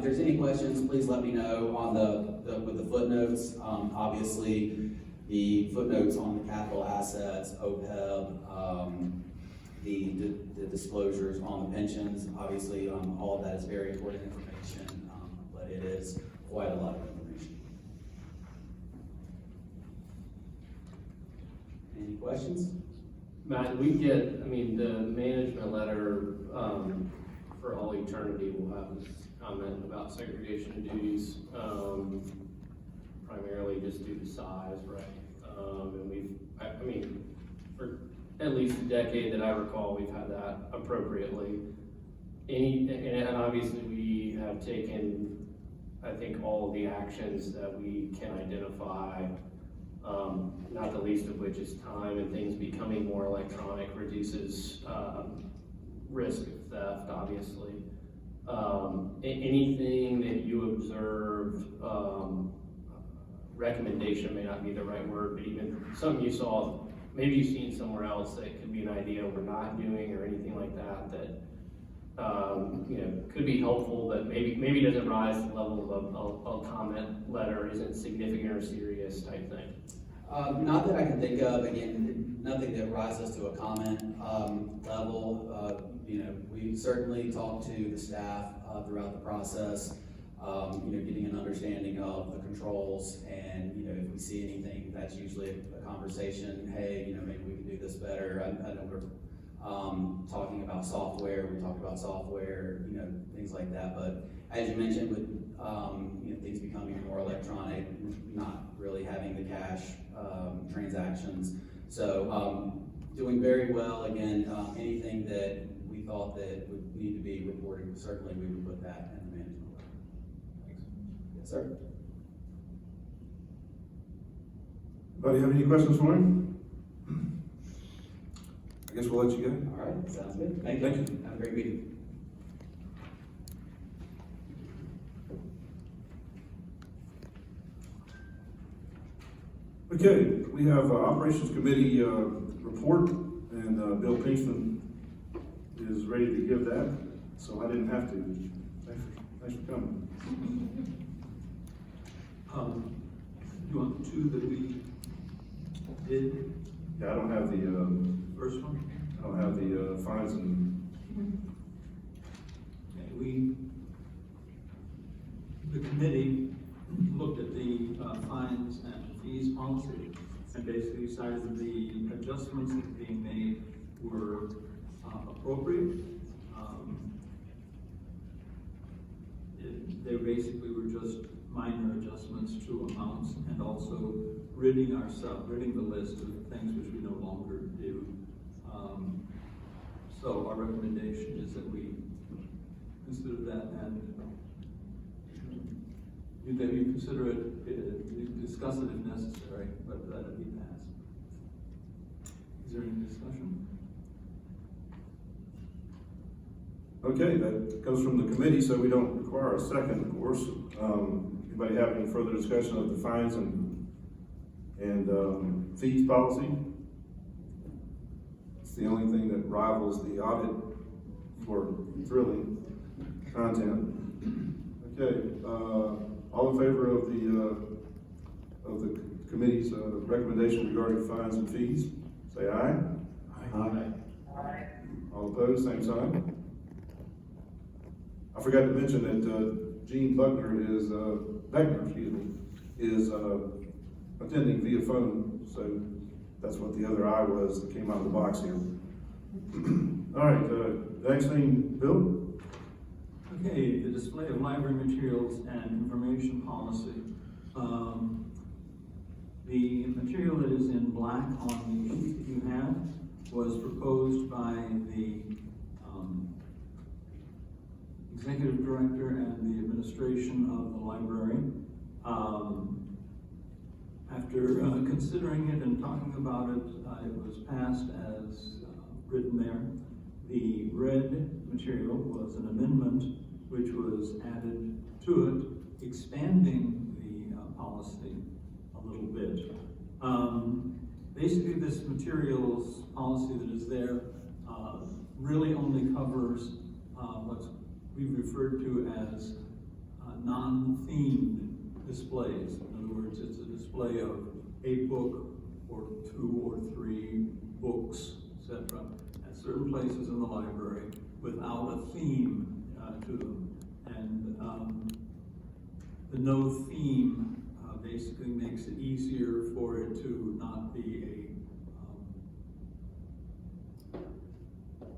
if there's any questions, please let me know on with the footnotes. Obviously, the footnotes on the capital assets, OPEB, the disclosures on the pensions, obviously, all of that is very important information, but it is quite a lot of information. Any questions? Matt, we get, the management letter for all eternity will have this comment about segregation of duties, primarily just due to size, right? And for at least a decade that I recall, we've had that appropriately. And obviously we have taken, I think, all of the actions that we can identify, not the least of which is time, and things becoming more electronic reduces risk of theft, obviously. Anything that you observed, recommendation may not be the right word, but even something you saw, maybe you've seen somewhere else that could be an idea we're not doing, or anything like that, could be helpful, but maybe doesn't rise to the level of a comment letter, isn't significant or serious type thing. Not that I can think of. Again, nothing that rises to a comment level. We certainly talk to the staff throughout the process, getting an understanding of the controls, and if we see anything, that's usually a conversation. Hey, maybe we can do this better. I know we're talking about software. We talked about software, things like that. But as you mentioned, with things becoming more electronic, not really having the cash transactions. So doing very well. Again, anything that we thought that would need to be reported, certainly we would put that in the management letter. Thanks. Yes, sir. Anybody have any questions for him? I guess we'll let you go. All right, sounds good. Thank Thank you. Have a great meeting. Okay, we have Operations Committee report, and Bill Pinkston is ready to give that, so I didn't have to. Thanks for coming. You want the two that we did? Yeah, I don't have the First one? I don't have the fines and. Okay, the committee looked at the fines and fees policy, and basically decided the adjustments that were being made were appropriate. They basically were just minor adjustments to amounts, and also ridding the list of things which we no longer do. So our recommendation is that we consider that, and that you consider it, you discuss it if necessary, but that it be passed. Is there any discussion? Okay, that comes from the committee, so we don't require a second, of course. Anybody have any further discussion of the fines and fees policy? It's the only thing that rivals the audit for thrilling content. Okay, all in favor of the committee's recommendation regarding fines and fees, say aye. Aye. Aye. All opposed, same sign. I forgot to mention that Gene Beckner is attending via phone, so that's what the other eye was that came out of the box here. All right, the next thing, Bill? Okay, the display of library materials and information policy. The material that is in black on the sheet that you have was proposed by the executive director and the administration of the library. After considering it and talking about it, it was passed as written there. The red material was an amendment which was added to it, expanding the policy a little bit. Basically, this materials policy that is there really only covers what we've referred to as non-themed displays. In other words, it's a display of a book or 2 or 3 books, etc., at certain places in the library without a theme to them. And the no theme basically makes it easier for it to not be a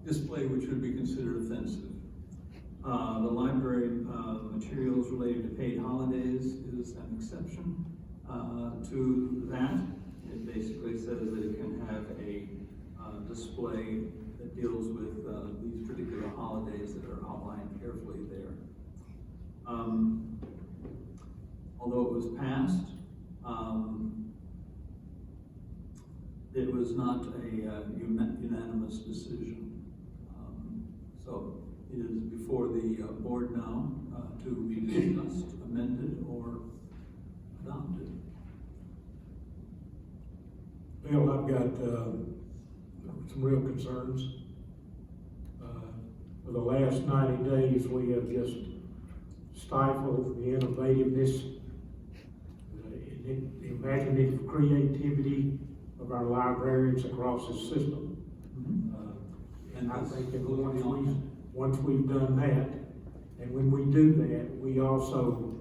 display which would be considered offensive. The library materials related to paid holidays is an exception to that. It basically says that it can have a display that deals with these particular holidays that are outlined carefully there. Although it was passed, it was not a unanimous decision. So it is before the board now to be discussed, amended, or adopted. Well, I've got some real concerns. For the last 90 days, we have just stifled the innovativeness, the imaginative creativity of our librarians across the system. And I think that once we've done that, and when we do that, we also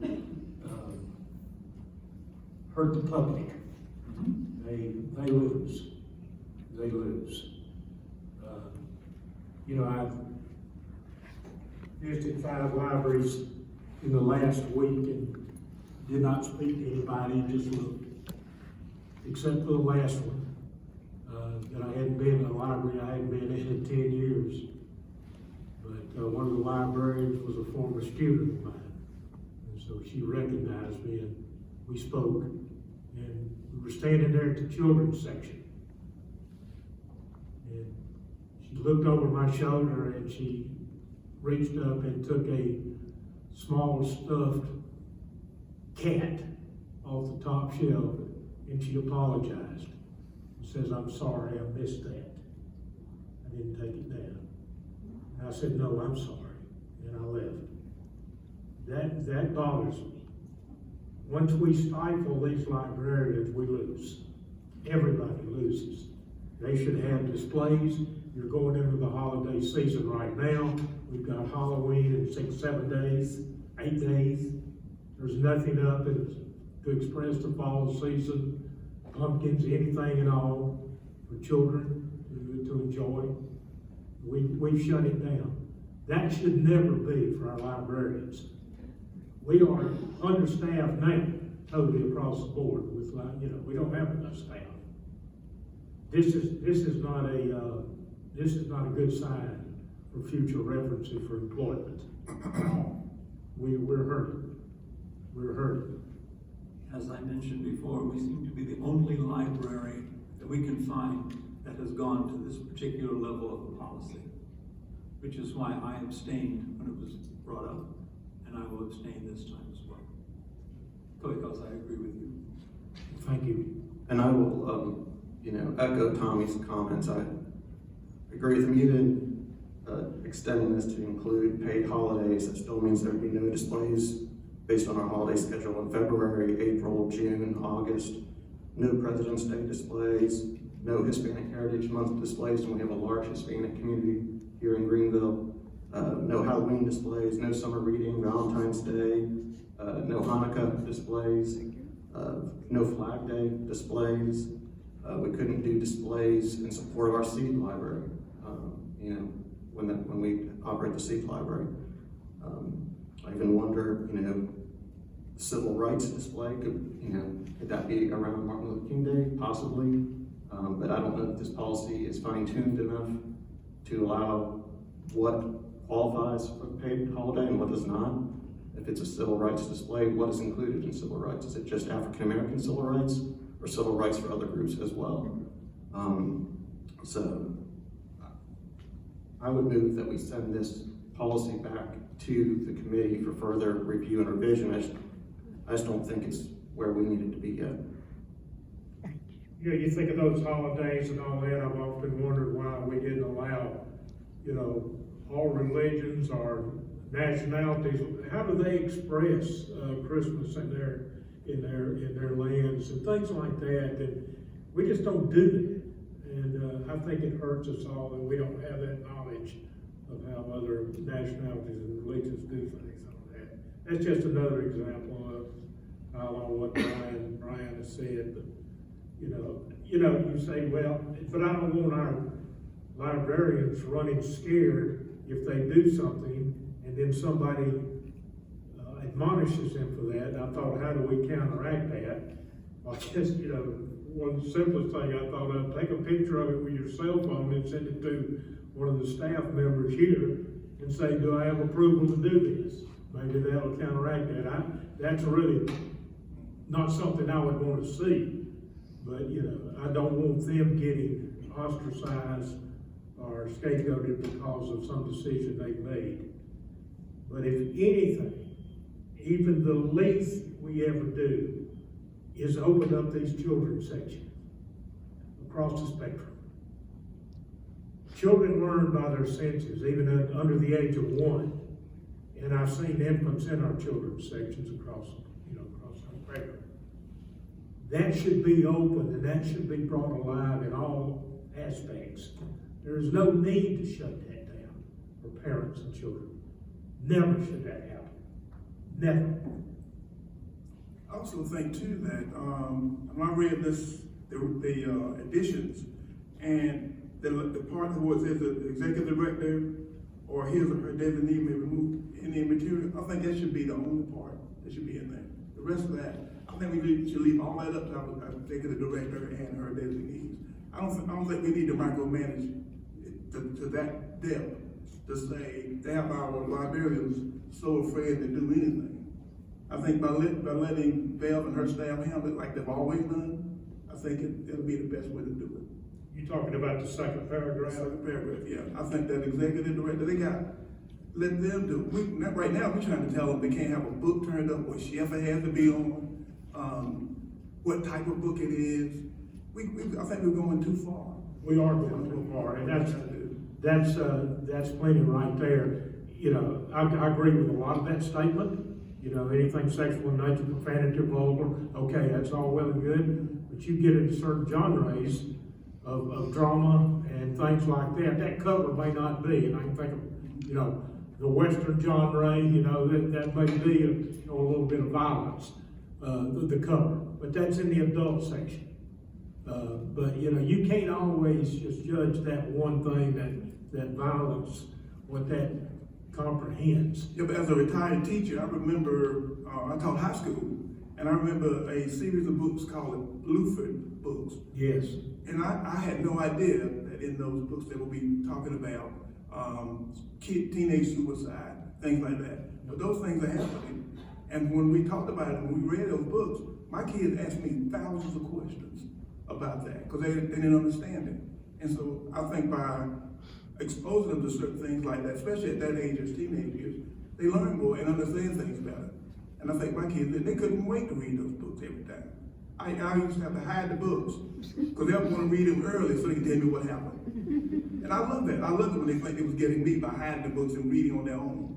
hurt the public. They lose. They lose. I've visited 5 libraries in the last week and did not speak to anybody, just looked, except for the last one. That I hadn't been in a library I hadn't been in 10 years. But one of the librarians was a former student of mine. And so she recognized me and we spoke. And we were standing there at the children's section. And she looked over my shoulder and she reached up and took a small stuffed cat off the top shelf and she apologized. Says, I'm sorry, I missed that. I didn't take it down. And I said, no, I'm sorry. And I left. That bothers me. Once we stifle these librarians, we lose. Everybody loses. They should have displays. You're going into the holiday season right now. We've got Halloween in 6, 7 days, 8 days. There's nothing up to express the fall season. Pumpkins, anything at all for children to enjoy. We've shut it down. That should never be for our librarians. We are understaffed now, totally across the board. With we don't have enough staff. This is not a good sign for future references for employment. We're hurting. We're hurting. As I mentioned before, we seem to be the only library that we can find that has gone to this particular level of a policy, which is why I abstained when it was brought up, and I will abstain this time as well, because I agree with you. Thank you. And I will, echo Tommy's comments. I agree with him. Even extending this to include paid holidays, that still means there'd be no displays based on our holiday schedule in February, April, June, August. No President's Day displays, no Hispanic Heritage Month displays, and we have a large Hispanic community here in Greenville. No Halloween displays, no summer reading, Valentine's Day, no Hanukkah displays, no Flag Day displays. We couldn't do displays in support of our Seed Library, when we operate the Seed Library. I even wonder, civil rights display, could that be around Martin Luther King Day? Possibly. But I don't know if this policy is fine-tuned enough to allow what qualifies for the paid holiday and what does not. If it's a civil rights display, what is included in civil rights? Is it just African-American civil rights or civil rights for other groups as well? So I would move that we send this policy back to the committee for further review and revision. I just don't think it's where we need it to be yet. You think of those holidays and all that, I've often wondered why we didn't allow, all religions or nationalities, how do they express, Christmas in their lands and things like that, and we just don't do that. And, I think it hurts us all that we don't have that knowledge of how other nationalities and religions do things on that. That's just another example of, on what Brian has said, but, you say, well, but I don't want our librarians running scared if they do something, and then somebody admonishes them for that. And I thought, how do we counteract that? Well, just, one of the simplest thing I thought of, take a picture of it with your cell phone and send it to one of the staff members here and say, do I have approval to do this? Maybe that'll counteract that. That's really not something I would want to see. But, I don't want them getting ostracized or scapegoated because of some decision they've made. But if anything, even the least we ever do is open up these children's sections across the spectrum. Children learn by their senses, even under the age of 1. And I've seen infants in our children's sections across our spectrum. That should be open and that should be brought alive in all aspects. There is no need to shut that down for parents and children. Never should that happen. Never. I also think too that when I read the additions, and the part where it says the executive director or his or her designee may remove any material, I think that should be the only part that should be in there. The rest of that, I think we should leave all that up to our executive director and her designees. I don't think we need to micromanage to that depth to say they have our librarians so afraid to do anything. I think by letting Bev and her staff handle it like they've always done, I think it'll be the best way to do it. You talking about the second paragraph? Second paragraph, yeah. I think that executive director, let them do it. Right now, we're trying to tell them they can't have a book turned up, what shelf it has to be on, what type of book it is. I think we're going too far. We are going too far, and that's plenty right there. I agree with a lot of that statement. Anything sexual in nature, profanity, vulgar, okay, that's all well and good. But you get into certain genres of drama and things like that, that cover may not be. And I can think of, the Western genre, that may be a little bit of violence, the cover. But that's in the adult section. But you can't always just judge that one thing, that violence, what that comprehends. Yeah, but as a retired teacher, I remember, I taught high school, and I remember a series of books called Bluford books. Yes. And I had no idea that in those books they would be talking about teenage suicide, things like that. But those things are happening. And when we talked about it, when we read those books, my kids asked me thousands of questions about that because they didn't understand it. And so I think by exposing them to certain things like that, especially at that age as teenagers, they learn more and understand things better. And I think my kids, they couldn't wait to read those books every time. I used to have to hide the books because they want to read them early so they can tell me what happened. And I love that. I love it when they think they was getting me by hiding the books and reading on their own.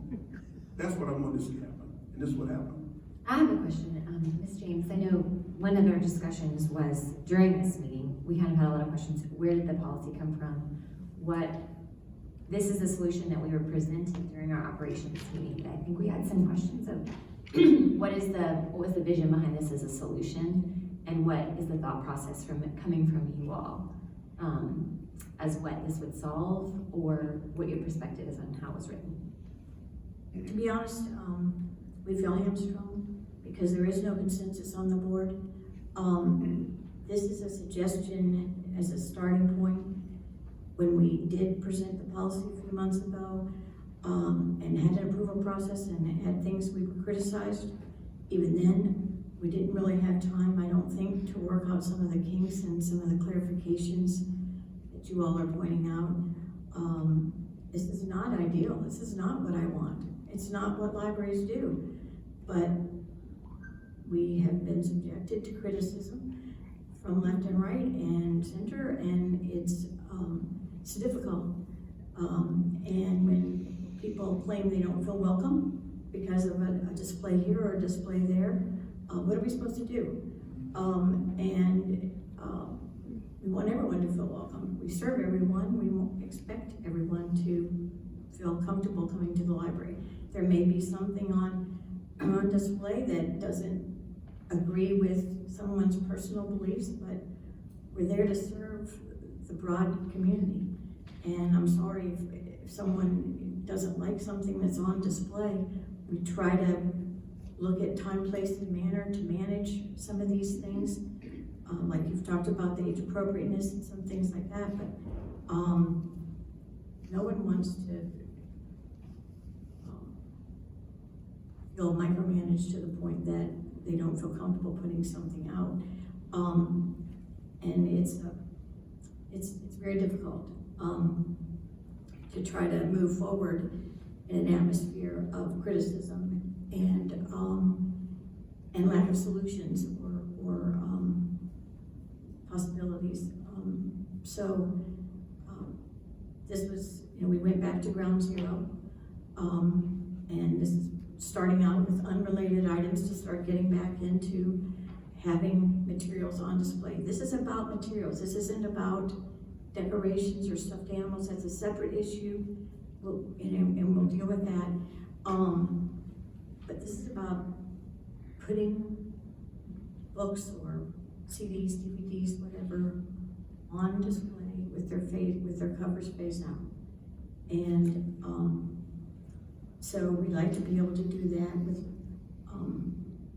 That's what I wanted to see happen, and this is what happened. I have a question, Ms. James. I know one of our discussions was during this meeting, we kind of had a lot of questions. Where did the policy come from? This is the solution that we were presenting during our operations meeting. But I think we had some questions of what was the vision behind this as a solution, and what is the thought process coming from you all as what this would solve, or what your perspective is on how it was written. To be honest, we feel hamstrung because there is no consensus on the board. This is a suggestion as a starting point. When we did present the policy a few months ago, and had an approval process and had things we criticized, even then, we didn't really have time, I don't think, to work out some of the kinks and some of the clarifications that you all are pointing out. This is not ideal. This is not what I want. It's not what libraries do. But we have been subjected to criticism from left and right and center, and it's difficult. And when people claim they don't feel welcome because of a display here or a display there. What are we supposed to do? We want everyone to feel welcome. We serve everyone. We expect everyone to feel comfortable coming to the library. There may be something on display that doesn't agree with someone's personal beliefs, but we're there to serve the broad community. And I'm sorry if someone doesn't like something that's on display. We try to look at time, place, and manner to manage some of these things. Like you've talked about the age appropriateness and some things like that, but no one wants to feel micromanaged to the point that they don't feel comfortable putting something out. And it's very difficult to try to move forward in an atmosphere of criticism and lack of solutions or possibilities. This was, we went back to ground zero, and this is starting out with unrelated items to start getting back into having materials on display. This is about materials. This isn't about decorations or stuffed animals. That's a separate issue, and we'll deal with that. But this is about putting books or CDs, DVDs, whatever, on display with their covers face out. And so we'd like to be able to do that with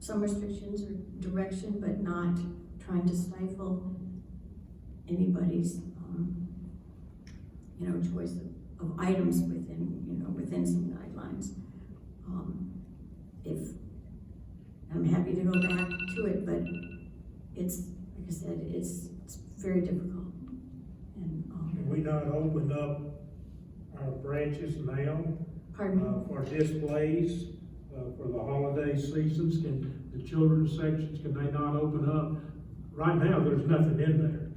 some restrictions or direction, but not trying to stifle anybody's choice of items within some guidelines. If I'm happy to go back to it, but it's, like I said, it's very difficult. And Can we not open up our branches now pardon me? for displays for the holiday seasons? Can the children's sections, can they not open up? Right now, there's nothing in there,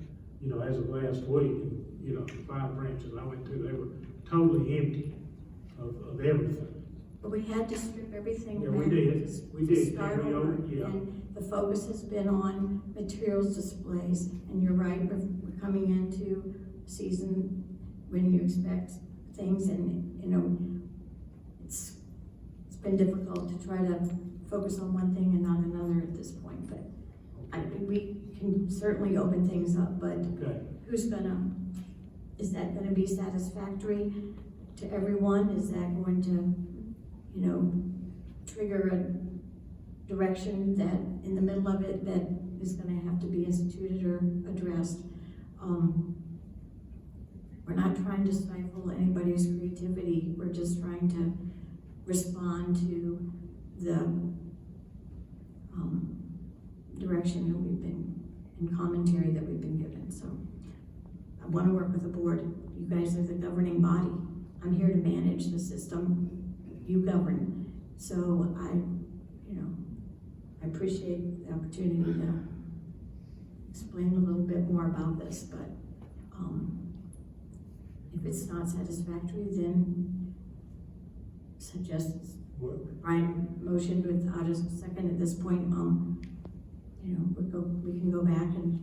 as of last week. And, the 5 branches I went to, they were totally empty of everything. But we had to strip everything Yeah, back. we did. We to did. start We over. yeah. And the focus has been on materials displays. And you're right, we're coming into season when you expect things, and it's been difficult to try to focus on one thing and not another at this point. But we can certainly open things up, but Okay. is that gonna be satisfactory to everyone? Is that going to, trigger a direction that in the middle of it that is gonna have to be instituted or addressed? We're not trying to stifle anybody's creativity. We're just trying to respond to the direction that we've been, and commentary that we've been given. So I want to work with the board. You guys are the governing body. I'm here to manage the system you govern. So I appreciate the opportunity to explain a little bit more about this, but if it's not satisfactory, then suggest, Brian motioned without a second at this point, we can go back and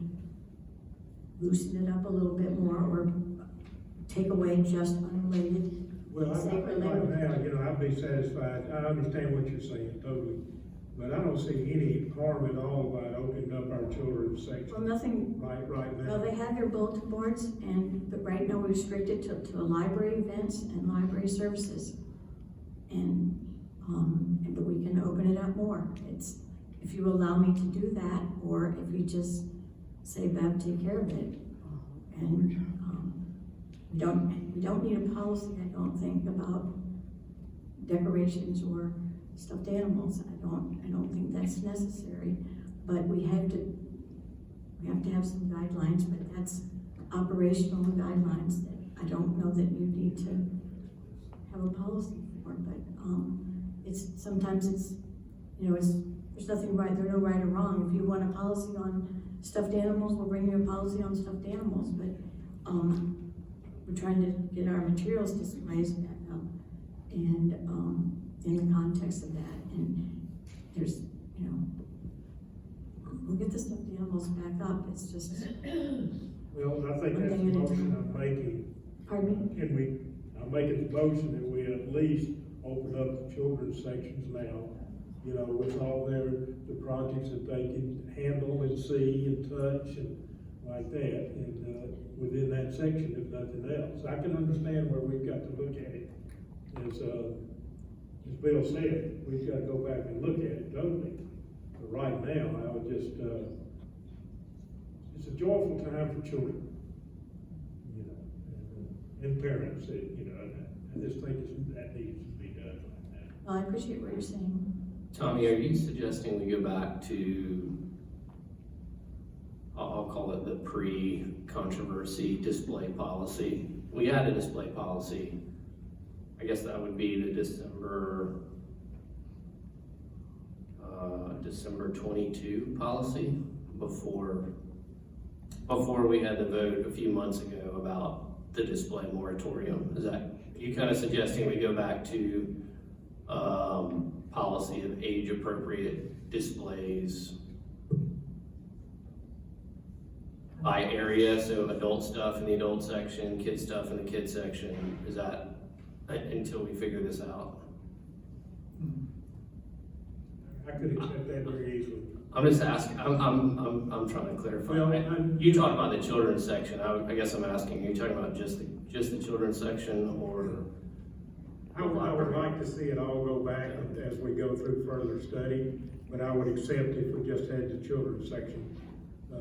loosen it up a little bit more, or take away just unrelated. Well, I think right now, I'd be satisfied. I understand what you're saying totally, but I don't see any harm at all about opening up our children's section. Well, nothing. Right now. Well, they have their bulletin boards, but right now we're restricted to library events and library services. But we can open it up more. It's, if you allow me to do that, or if you just say, Bev, take care of it. And we don't need a policy, I don't think, about decorations or stuffed animals. I don't think that's necessary. But we have to have some guidelines, but that's operational guidelines that I don't know that you need to have a policy for. But sometimes there's nothing right, there's no right or wrong. If you want a policy on stuffed animals, we'll bring you a policy on stuffed animals. But we're trying to get our materials displays back up. and, in the context of that, and there's, we'll get the stuffed animals back up, it's just, Well, I think that's the motion I'm making. pardon me? I'm making the motion that we at least open up the children's sections now, with all the projects that they can handle and see and touch and like that, and, within that section, if nothing else. I can understand where we've got to look at it. As Bill said, we've got to go back and look at it totally. But right now, I would just, it's a joyful time for children, and parents, I just think that needs to be done right now. Well, I appreciate what you're saying. Tommy, are you suggesting we go back to, I'll call it the pre-controversy display policy? We had a display policy. I guess that would be the December 22 policy before we had the vote a few months ago about the display moratorium. Is that, you kind of suggesting we go back to policy of age-appropriate displays by area, so adult stuff in the adult section, kid stuff in the kid section? Is that, until we figure this out? I could accept that very easily. I'm just asking, I'm trying to clarify. Well, You talked about the children's section. I guess I'm asking, are you talking about just the children's section, or? I would like to see it all go back as we go through further study, but I would accept if we just had the children's section. I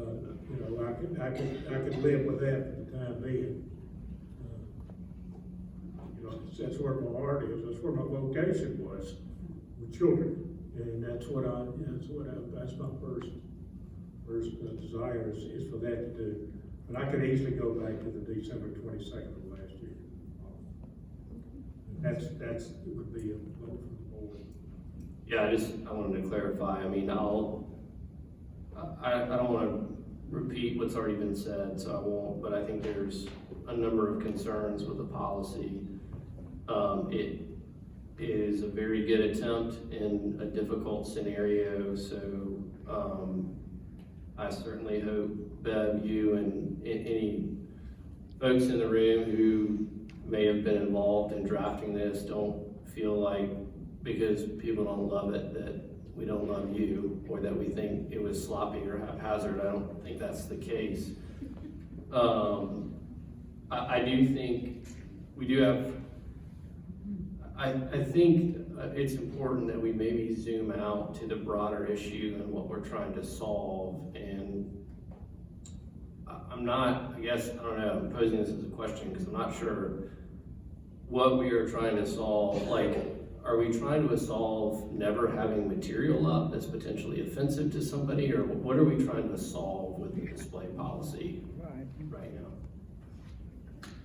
could live with that for the time being. That's where my heart is, that's where my vocation was, with children. And that's my first desire is for that to do. But I could easily go back to the December 22nd of last year. It would be a vote from the board. Yeah, I wanted to clarify. I mean, I don't want to repeat what's already been said, so I won't, but I think there's a number of concerns with the policy. It is a very good attempt in a difficult scenario, so I certainly hope, Bev, you and any folks in the room who may have been involved in drafting this don't feel like, because people don't love it, that we don't love you, or that we think it was sloppy or haphazard. I don't think that's the case. I do think we do have, I think it's important that we maybe zoom out to the broader issue and what we're trying to solve. And I'm not, I don't know, I'm posing this as a question because I'm not sure what we are trying to solve. Like, are we trying to solve never having material up that's potentially offensive to somebody, or what are we trying to solve with the display policy right now?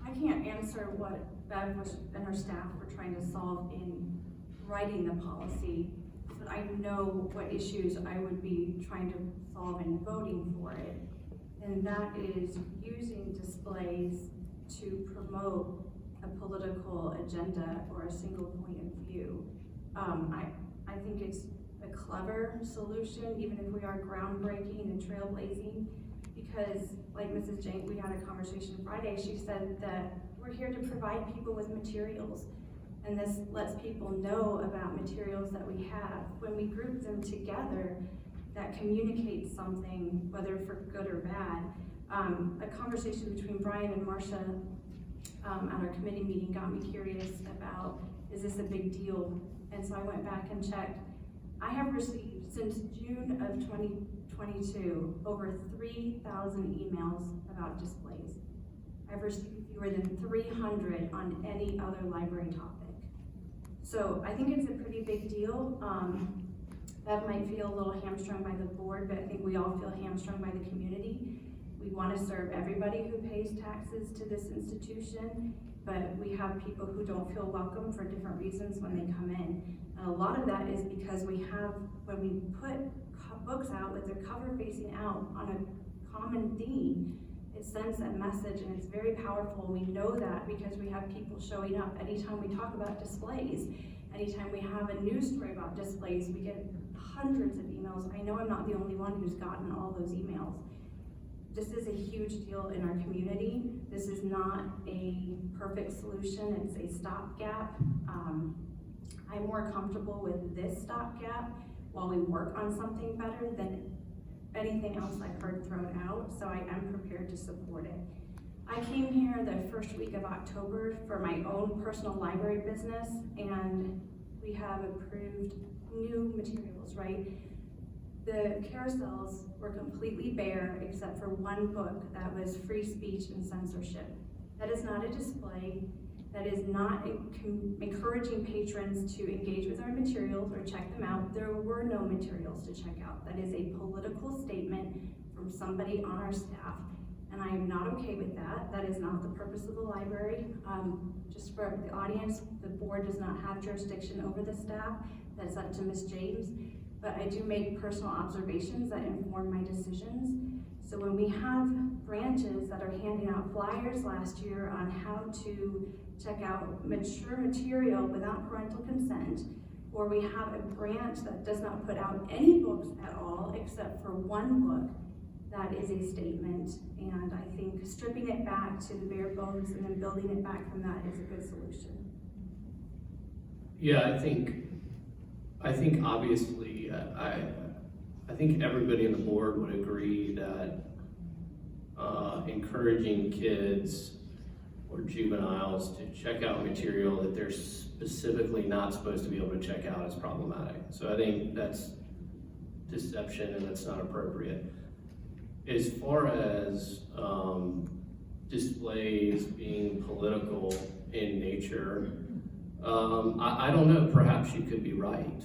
I can't answer what Bev and her staff were trying to solve in writing the policy, but I know what issues I would be trying to solve in voting for it. And that is using displays to promote a political agenda or a single point of view. I think it's a clever solution, even if we are groundbreaking and trailblazing, because like Mrs. Jane, we had a conversation Friday, she said that we're here to provide people with materials, and this lets people know about materials that we have. When we group them together, that communicates something, whether for good or bad. A conversation between Brian and Marcia at our committee meeting got me curious about, is this a big deal? And so I went back and checked. I have received, since June of 2022, over 3,000 emails about displays. I've received fewer than 300 on any other library topic. So I think it's a pretty big deal. That might feel a little hamstrung by the board, but I think we all feel hamstrung by the community. We want to serve everybody who pays taxes to this institution, but we have people who don't feel welcome for different reasons when they come in. And a lot of that is because we have, when we put books out with their cover facing out on a common theme, It sends a message and it's very powerful. We know that because we have people showing up. Anytime we talk about displays, anytime we have a news story about displays, we get hundreds of emails. I know I'm not the only one who's gotten all those emails. This is a huge deal in our community. This is not a perfect solution. It's a stopgap. I'm more comfortable with this stopgap while we work on something better than anything else I've heard thrown out, so I am prepared to support it. I came here the first week of October for my own personal library business, and we have approved new materials, right? The carousels were completely bare except for one book that was free speech and censorship. That is not a display. That is not encouraging patrons to engage with our materials or check them out. There were no materials to check out. That is a political statement from somebody on our staff, and I am not okay with that. That is not the purpose of the library. Just for the audience, the board does not have jurisdiction over the staff. That's up to Ms. James, but I do make personal observations that inform my decisions. So when we have branches that are handing out flyers last year on how to check out mature material without parental consent, or we have a branch that does not put out any books at all except for one book, that is a statement. And I think stripping it back to the bare bones and then building it back from that is a good solution. Yeah, I think obviously, I think everybody on the board would agree that encouraging kids or juveniles to check out material that they're specifically not supposed to be able to check out is problematic. So I think that's deception and that's not appropriate. As far as displays being political in nature, I don't know, perhaps you could be right.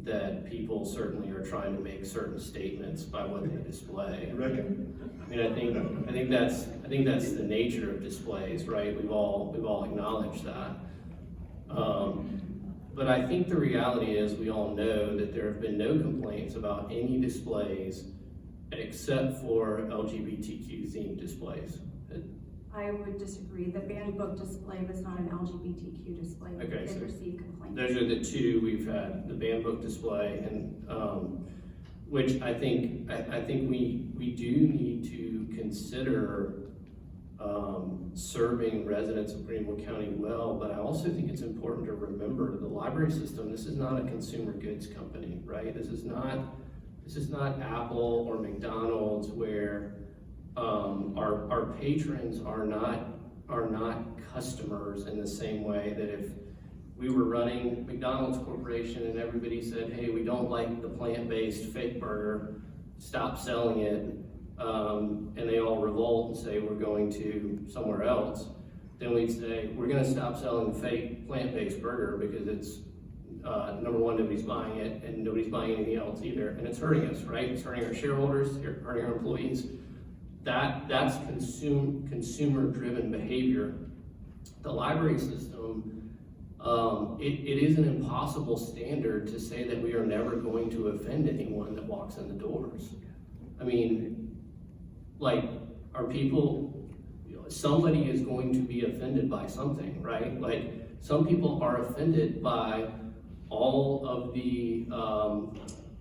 That people certainly are trying to make certain statements by what they display. You reckon? I mean, I think that's the nature of displays, right? We've all acknowledged that. But I think the reality is we all know that there have been no complaints about any displays except for LGBTQ themed displays. I would disagree. The banned book display was not an LGBTQ display. Okay, We did so receive complaints. Those are the two we've had, the banned book display, and which I think we do need to consider serving residents of Greenville County well, but I also think it's important to remember the library system. This is not a consumer goods company, right? This is not Apple or McDonald's where our patrons are not customers in the same way that if we were running McDonald's Corporation and everybody said, hey, we don't like the plant-based fake burger, stop selling it, and they all revolt and say we're going to somewhere else, then we'd say we're going to stop selling the fake plant-based burger because it's number one, nobody's buying it, and nobody's buying anything else either, and it's hurting us, right? It's hurting our shareholders, hurting our employees. That's consumer-driven behavior. The library system, it is an impossible standard to say that we are never going to offend anyone that walks in the doors. I mean, like, are people, somebody is going to be offended by something, right? Like, some people are offended by all of the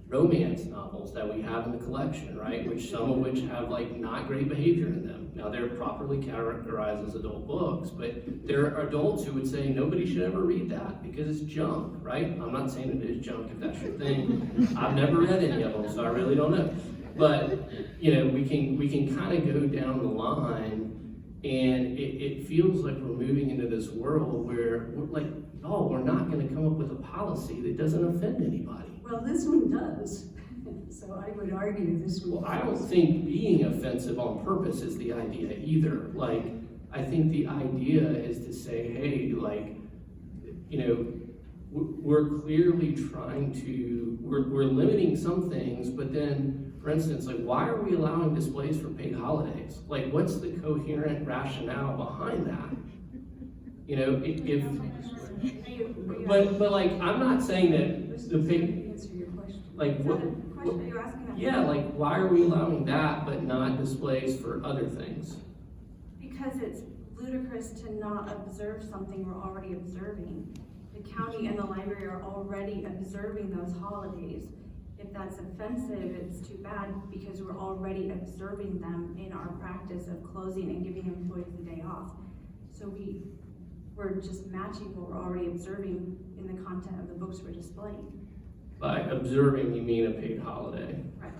romance novels that we have in the collection, right? Some of which have like not great behavior in them. Now they're properly categorized as adult books, but there are adults who would say nobody should ever read that because it's junk, right? I'm not saying it is junk if that's your thing. I've never read any of them, so I really don't know. But you know, we can kind of go down the line, and it feels like we're moving into this world where we're like, oh, we're not going to come up with a policy that doesn't offend anybody. Well, this one does, so I would argue this one. Well, I don't think being offensive on purpose is the idea either. Like, I think the idea is to say, hey, like, you know, we're clearly trying to, we're limiting some things, but then, for instance, like, why are we allowing displays for paid holidays? Like, what's the coherent rationale behind that? You know, but like, I'm not saying that the paid, Answer your question. like, what? question? Are you asking that? Yeah, like, why are we allowing that but not displays for other things? Because it's ludicrous to not observe something we're already observing. The county and the library are already observing those holidays. If that's offensive, it's too bad because we're already observing them in our practice of closing and giving employees the day off. So we're just matching what we're already observing in the content of the books we're displaying. By observing, you mean a paid holiday? Right.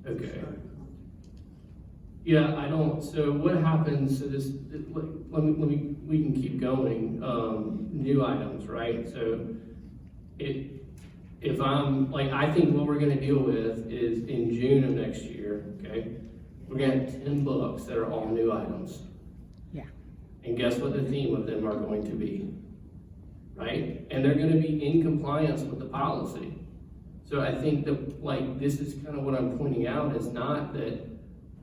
Okay. Yeah, I don't, so what happens, so this, we can keep going, new items, right? So if I'm, like, I think what we're gonna deal with is in June of next year, okay? We're gonna have 10 books that are all new items. Yeah. And guess what the theme of them are going to be, right? And they're gonna be in compliance with the policy. So I think that, like, this is kind of what I'm pointing out, is not that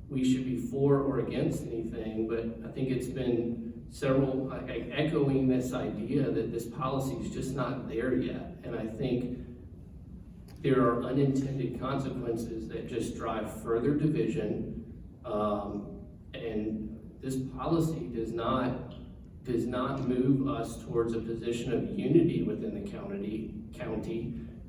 we should be for or against anything, but I think it's been several, echoing this idea that this policy is just not there yet. And I think there are unintended consequences that just drive further division. And this policy does not move us towards a position of unity within the county.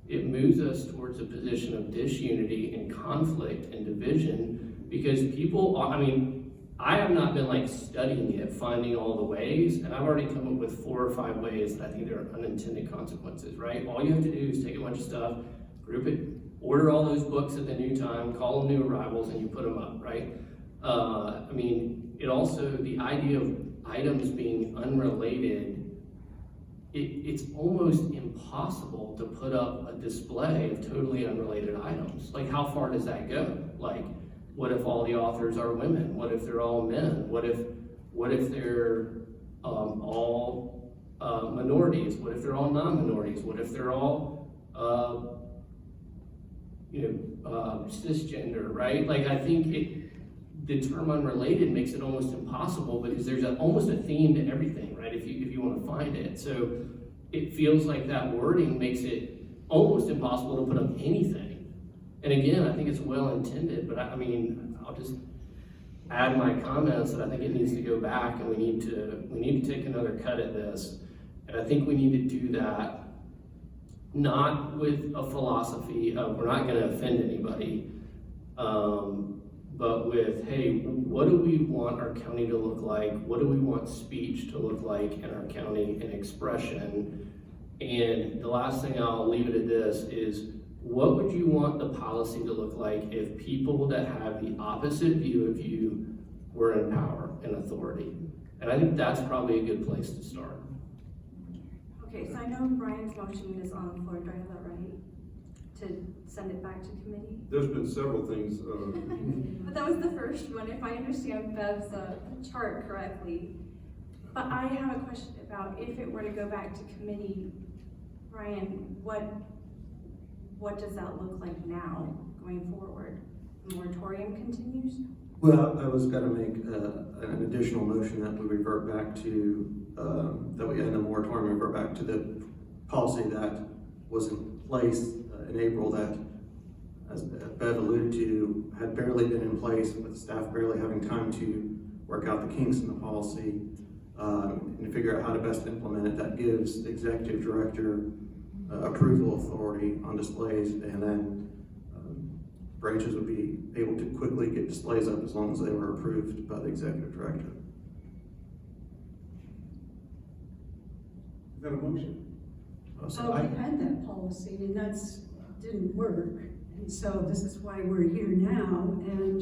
It moves us towards a position of disunity and conflict and division, because people are, I mean, I have not been like studying it, finding all the ways, and I've already come up with 4 or 5 ways that I think there are unintended consequences, right? All you have to do is take a bunch of stuff, group it, order all those books at the new time, call them new arrivals, and you put them up, right? I mean, it also, the idea of items being unrelated, it's almost impossible to put up a display of totally unrelated items. Like, how far does that go? Like, what if all the authors are women? What if they're all men? What if they're all minorities? What if they're all non-minorities? What if they're all cisgender, right? Like, I think the term unrelated makes it almost impossible, because there's almost a theme to everything, right? If you want to find it. So it feels like that wording makes it almost impossible to put up anything. And again, I think it's well intended, but I mean, I'll just add my comments that I think it needs to go back, and we need to take another cut at this. And I think we need to do that not with a philosophy of we're not going to offend anybody, but with, hey, what do we want our county to look like? What do we want speech to look like in our county and expression? And the last thing I'll leave it at this is, what would you want the policy to look like if people that have the opposite view of you were in power and authority? And I think that's probably a good place to start. Okay, so I know Brian's motion is on the floor, do I have that right? To send it back to committee? There's been several things, But that was the first one, if I understand Bev's chart correctly. But I have a question about if it were to go back to committee, Brian, what does that look like now, going forward? The moratorium continues? Well, I was gonna make an additional motion that we revert back to, that we end the moratorium, revert back to the policy that was in place in April, that, as Bev alluded to, had barely been in place, with staff barely having time to work out the kinks in the policy, and figure out how to best implement it. That gives the executive director approval authority on displays, and then branches would be able to quickly get displays up as long as they were approved by the executive director. Is that a motion? So we had that policy and didn't work. And so this is why we're here now, and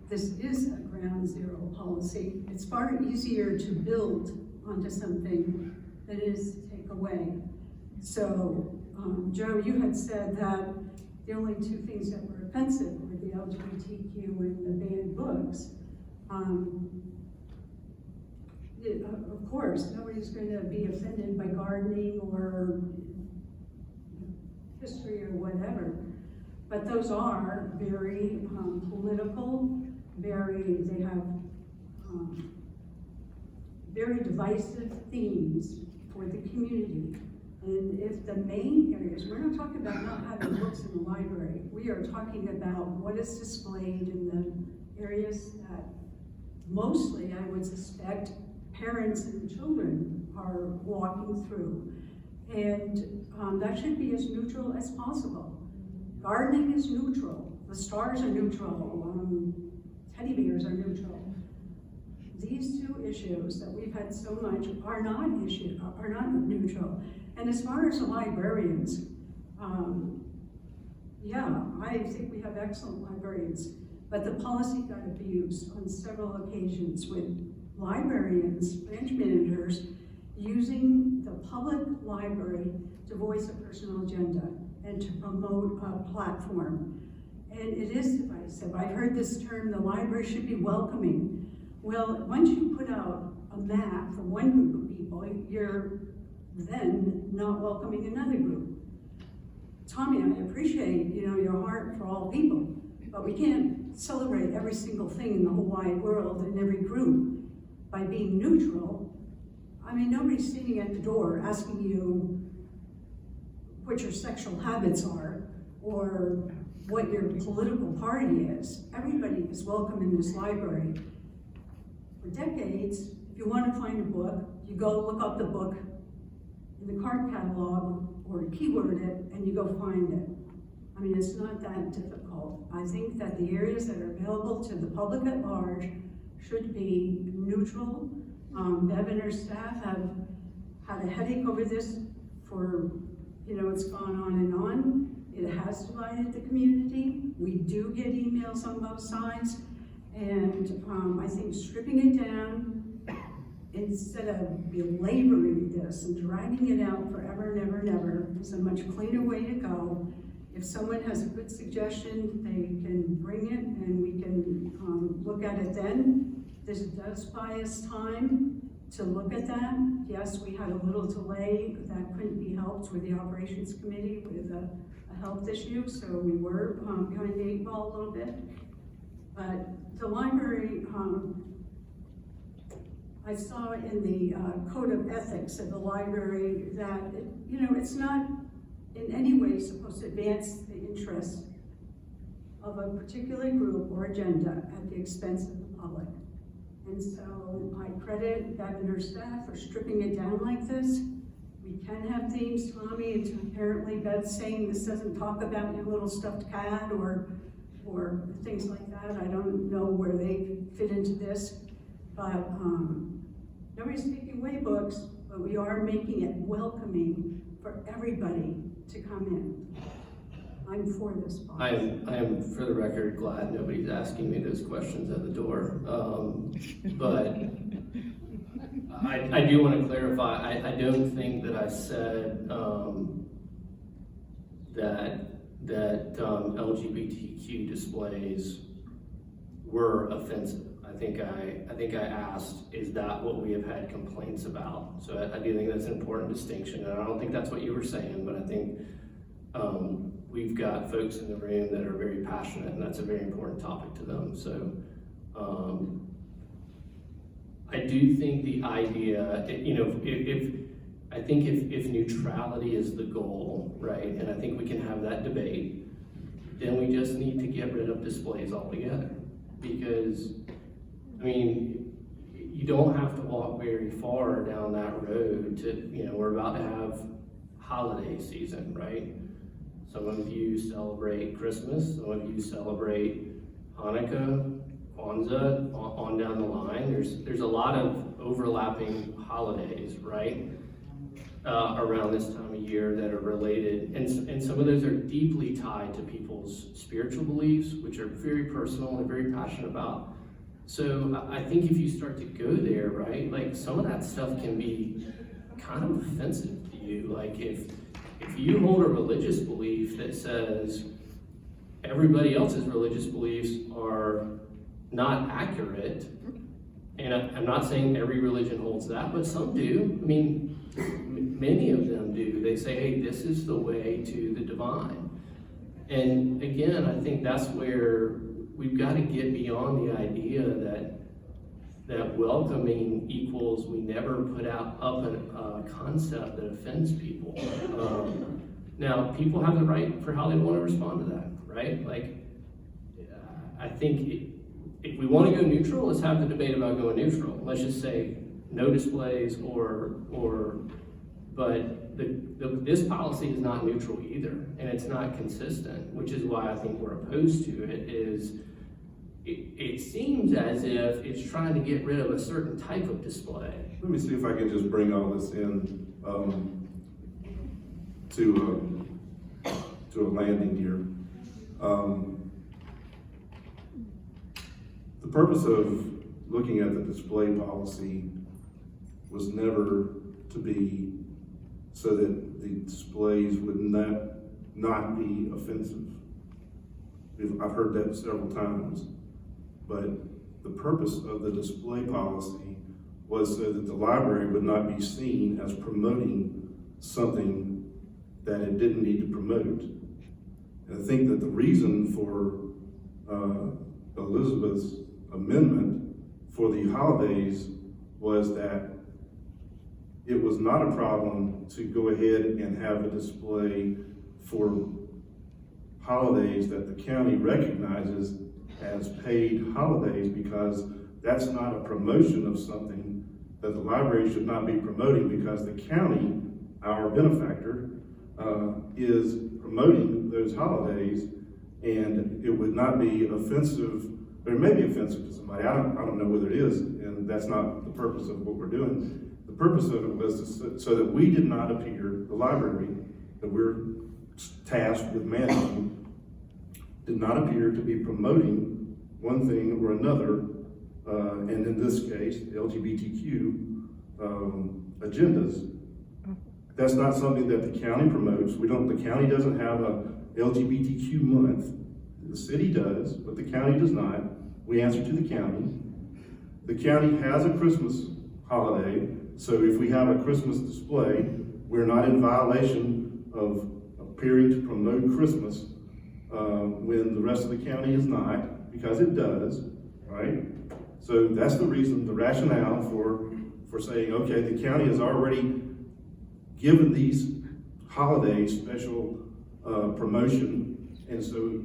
this is a ground zero policy. It's far easier to build onto something than it is to take away. So, Joe, you had said that the only 2 things that were offensive were the LGBTQ and the banned books. Of course, nobody's going to be offended by gardening or history or whatever, but those are very political, they have very divisive themes for the community. And if the main areas, we're not talking about not having books in the library. We are talking about what is displayed in the areas that mostly, I would suspect, parents and children are walking through. And that should be as neutral as possible. Gardening is neutral. The stars are neutral. Teddy bears are neutral. These two issues that we've had so much are not neutral. And as far as the librarians, yeah, I think we have excellent librarians, but the policy got abused on several occasions with librarians, branch managers, using the public library to voice a personal agenda and to promote a platform. And it is divisive. I've heard this term, the library should be welcoming. Well, once you put out a map for one group of people, you're then not welcoming another group. Tommy, I appreciate, your heart for all people, but we can't celebrate every single thing in the whole wide world in every group by being neutral. I mean, nobody's standing at the door asking you what your sexual habits are or what your political party is. Everybody is welcome in this library. For decades, if you want to find a book, you go look up the book in the card catalog or keyword it and you go find it. I mean, it's not that difficult. I think that the areas that are available to the public at large should be neutral. Bev and her staff have had a headache over this for, it's gone on and on. It has divided the community. We do get emails on both sides. And I think stripping it down, instead of belaboring this and dragging it out forever and ever and ever, is a much cleaner way to go. If someone has a good suggestion, they can bring it and we can look at it then. This does buy us time to look at that. Yes, we had a little delay that couldn't be helped with the operations committee with a health issue, so we were behind the 8 ball a little bit. But the library, I saw in the code of ethics of the library that, it's not in any way supposed to advance the interests of a particular group or agenda at the expense of the public. And so I credit Bev and her staff for stripping it down like this. We can have themes, Tommy, and apparently Bev's saying this doesn't talk about your little stuffed cat or things like that. I don't know where they fit into this, but nobody's taking away books, but we are making it welcoming for everybody to come in. I'm for this policy. I am, for the record, glad nobody's asking me those questions at the door. But I do want to clarify, I don't think that I said that LGBTQ displays were offensive. I think I asked, is that what we have had complaints about? So I do think that's an important distinction, and I don't think that's what you were saying, but I think we've got folks in the room that are very passionate, and that's a very important topic to them. So I do think the idea, if neutrality is the goal, right, and I think we can have that debate, then we just need to get rid of displays altogether. Because, I mean, you don't have to walk very far down that road to, we're about to have holiday season, right? Some of you celebrate Christmas, some of you celebrate Hanukkah, Kwanzaa, on down the line. There's a lot of overlapping holidays, right? Around this time of year that are related, and some of those are deeply tied to people's spiritual beliefs, which are very personal and very passionate about. So I think if you start to go there, right, like some of that stuff can be kind of offensive to you. Like if you hold a religious belief that says everybody else's religious beliefs are not accurate, and I'm not saying every religion holds that, but some do. I mean, many of them do. They say, hey, this is the way to the divine. And again, I think that's where we've got to get beyond the idea that that welcoming equals we never put up a concept that offends people. Now, people have the right for how they want to respond to that, right? Like, I think if we want to go neutral, let's have the debate about going neutral. Let's just say no displays but this policy is not neutral either, and it's not consistent, which is why I think we're opposed to it. It seems as if it's trying to get rid of a certain type of display. Let me see if I can just bring all this in to a landing here. The purpose of looking at the display policy was never to be so that the displays would not be offensive. I've heard that several times, but the purpose of the display policy was so that the library would not be seen as promoting something that it didn't need to promote. And I think that the reason for Elizabeth's amendment for the holidays was that it was not a problem to go ahead and have a display for holidays that the county recognizes as paid holidays, because that's not a promotion of something that the library should not be promoting, because the county, our benefactor, is promoting those holidays, and it would not be offensive, or it may be offensive to somebody. I don't know whether it is, and that's not the purpose of what we're doing. The purpose of it was so that we did not appear, the library that we're tasked with managing, did not appear to be promoting one thing or another, and in this case, LGBTQ agendas. That's not something that the county promotes. The county doesn't have a LGBTQ month. The city does, but the county does not. We answer to the county. The county has a Christmas holiday, so if we have a Christmas display, we're not in violation of appearing to promote Christmas when the rest of the county is not, because it does, right? So that's the reason, the rationale for saying, okay, the county has already given these holidays special promotion, and so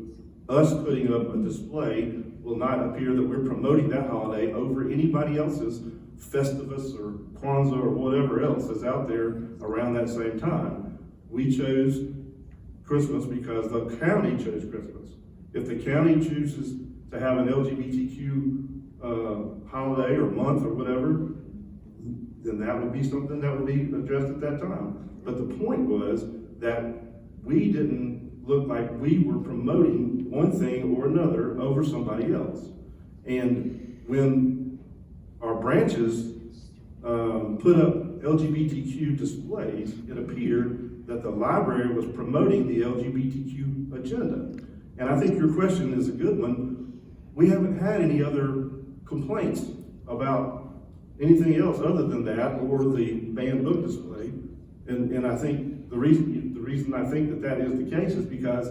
us putting up a display will not appear that we're promoting that holiday over anybody else's Festivus or Kwanzaa or whatever else is out there around that same time. We chose Christmas because the county chose Christmas. If the county chooses to have an LGBTQ holiday or month or whatever, then that would be something that would be addressed at that time. But the point was that we didn't look like we were promoting one thing or another over somebody else. And when our branches put up LGBTQ displays, it appeared that the library was promoting the LGBTQ agenda. And I think your question is a good one. We haven't had any other complaints about anything else other than that, or the banned book display. And I think the reason I think that is the case is because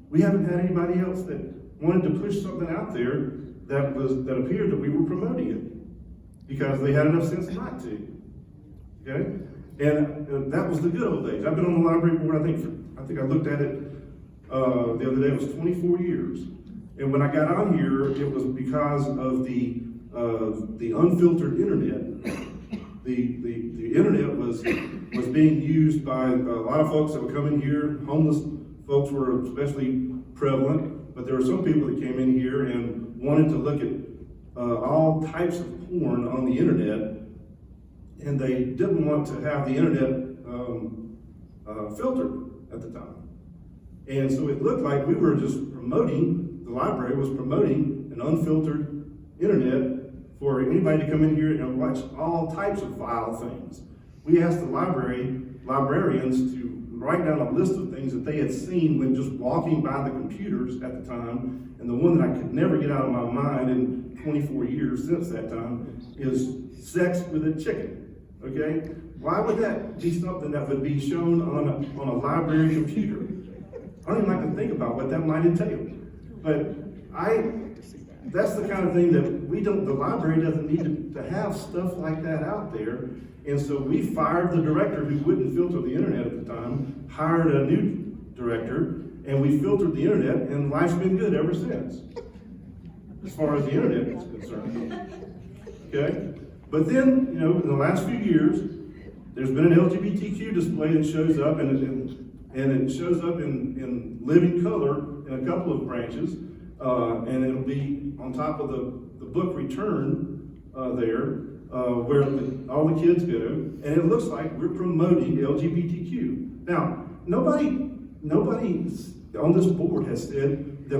we haven't had anybody else that wanted to push something out there that appeared that we were promoting it, because they had enough sense not to. Okay? And that was the good old days. I've been on the library board, I think I looked at it the other day, it was 24 years. And when I got on here, it was because of the unfiltered internet. The internet was being used by a lot of folks that would come in here. Homeless folks were especially prevalent, but there were some people that came in here and wanted to look at all types of porn on the internet, and they didn't want to have the internet filtered at the time. And so it looked like we were just promoting, the library was promoting an unfiltered internet for anybody to come in here and watch all types of vile things. We asked the librarians to write down a list of things that they had seen when just walking by the computers at the time, and the one that I could never get out of my mind in 24 years since that time is sex with a chicken, okay? Why would that be something that would be shown on a library computer? I don't even like to think about what that might entail. But that's the kind of thing that the library doesn't need to have stuff like that out there. And so we fired the director who wouldn't filter the internet at the time, hired a new director, and we filtered the internet, and life's been good ever since, as far as the internet is concerned. Okay? But then, you know, in the last few years, there's been an LGBTQ display that shows up, and it shows up in living color in a couple of branches, and it'll be on top of the book Return there, where all the kids go, and it looks like we're promoting LGBTQ. Now, nobody on this board has said that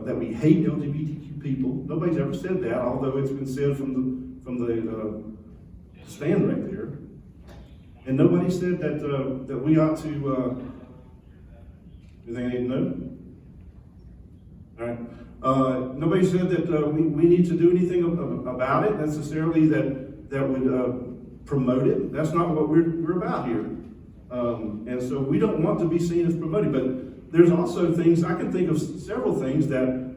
that we hate LGBTQ people. Nobody's ever said that, although it's been said from the stand right there. And nobody said that we ought to. Anything I need to know? All right. Nobody said that we need to do anything about it necessarily that would promote it. That's not what we're about here. And so we don't want to be seen as promoting. But there's also things, I can think of several things that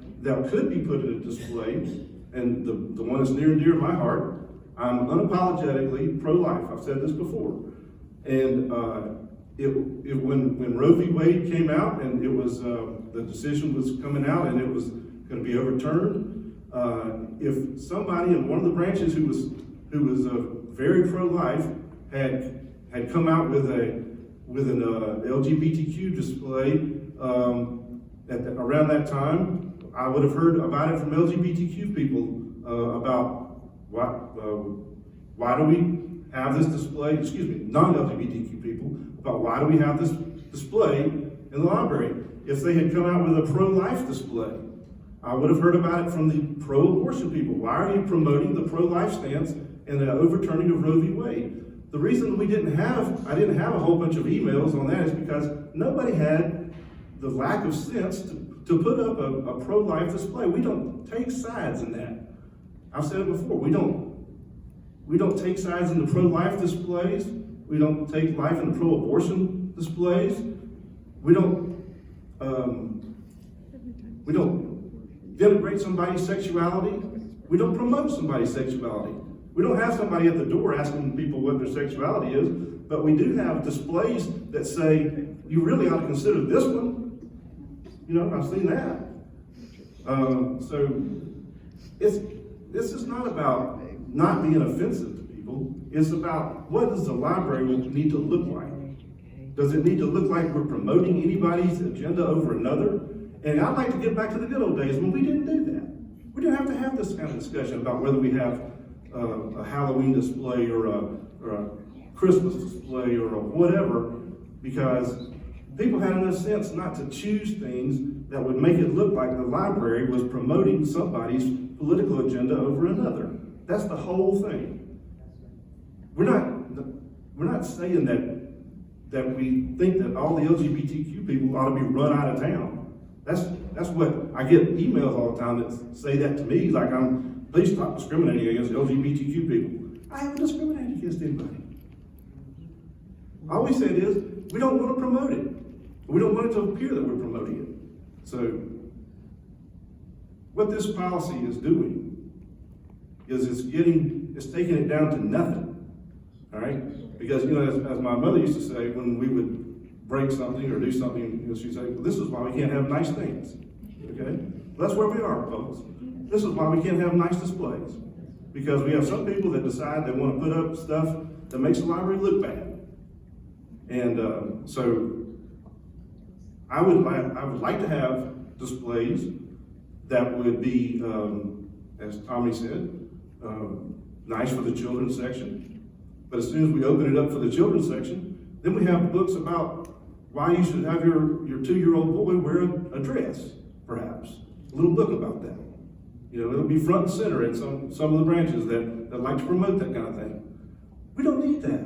could be put in a display. And the one that's near and dear to my heart, I'm unapologetically pro-life. I've said this before. And when Roe v. Wade came out and it was the decision was coming out and it was going to be overturned, if somebody in one of the branches who was very pro-life had come out with an LGBTQ display around that time, I would have heard about it from LGBTQ people about why do we have this display, non-LGBTQ people, about why do we have this display in the library. If they had come out with a pro-life display, I would have heard about it from the pro-abortion people. Why are you promoting the pro-life stance and the overturning of Roe v. Wade? The reason I didn't have a whole bunch of emails on that is because nobody had the lack of sense to put up a pro-life display. We don't take sides in that. I've said it before, we don't take sides in the pro-life displays. We don't take life in the pro-abortion displays. We don't denigrate somebody's sexuality. We don't promote somebody's sexuality. We don't have somebody at the door asking people what their sexuality is, but we do have displays that say, you really ought to consider this one. You know, I've seen that. So this is not about not being offensive to people. It's about what does the library need to look like? Does it need to look like we're promoting anybody's agenda over another? And I'd like to get back to the good old days when we didn't do that. We didn't have to have this kind of discussion about whether we have a Halloween display or a Christmas display or a whatever, because people had enough sense not to choose things that would make it look like the library was promoting somebody's political agenda over another. That's the whole thing. We're not saying that we think that all the LGBTQ people ought to be run out of town. That's what I get emails all the time that say that to me, like please stop discriminating against LGBTQ people. I haven't discriminated against anybody. All we said is we don't want to promote it. We don't want it to appear that we're promoting it. So what this policy is doing is it's taking it down to nothing. All right? Because, you know, as my mother used to say, when we would break something or do something, you know, she'd say, well, this is why we can't have nice things. Okay? Well, that's where we are, folks. This is why we can't have nice displays. Because we have some people that decide they want to put up stuff that makes the library look bad. And so I would like to have displays that would be, as Tommy said, nice for the children's section. But as soon as we open it up for the children's section, then we have books about why you should have your 2-year-old boy wear a dress, perhaps. A little book about that. You know, it'll be front and center in some of the branches that like to promote that kind of thing. We don't need that.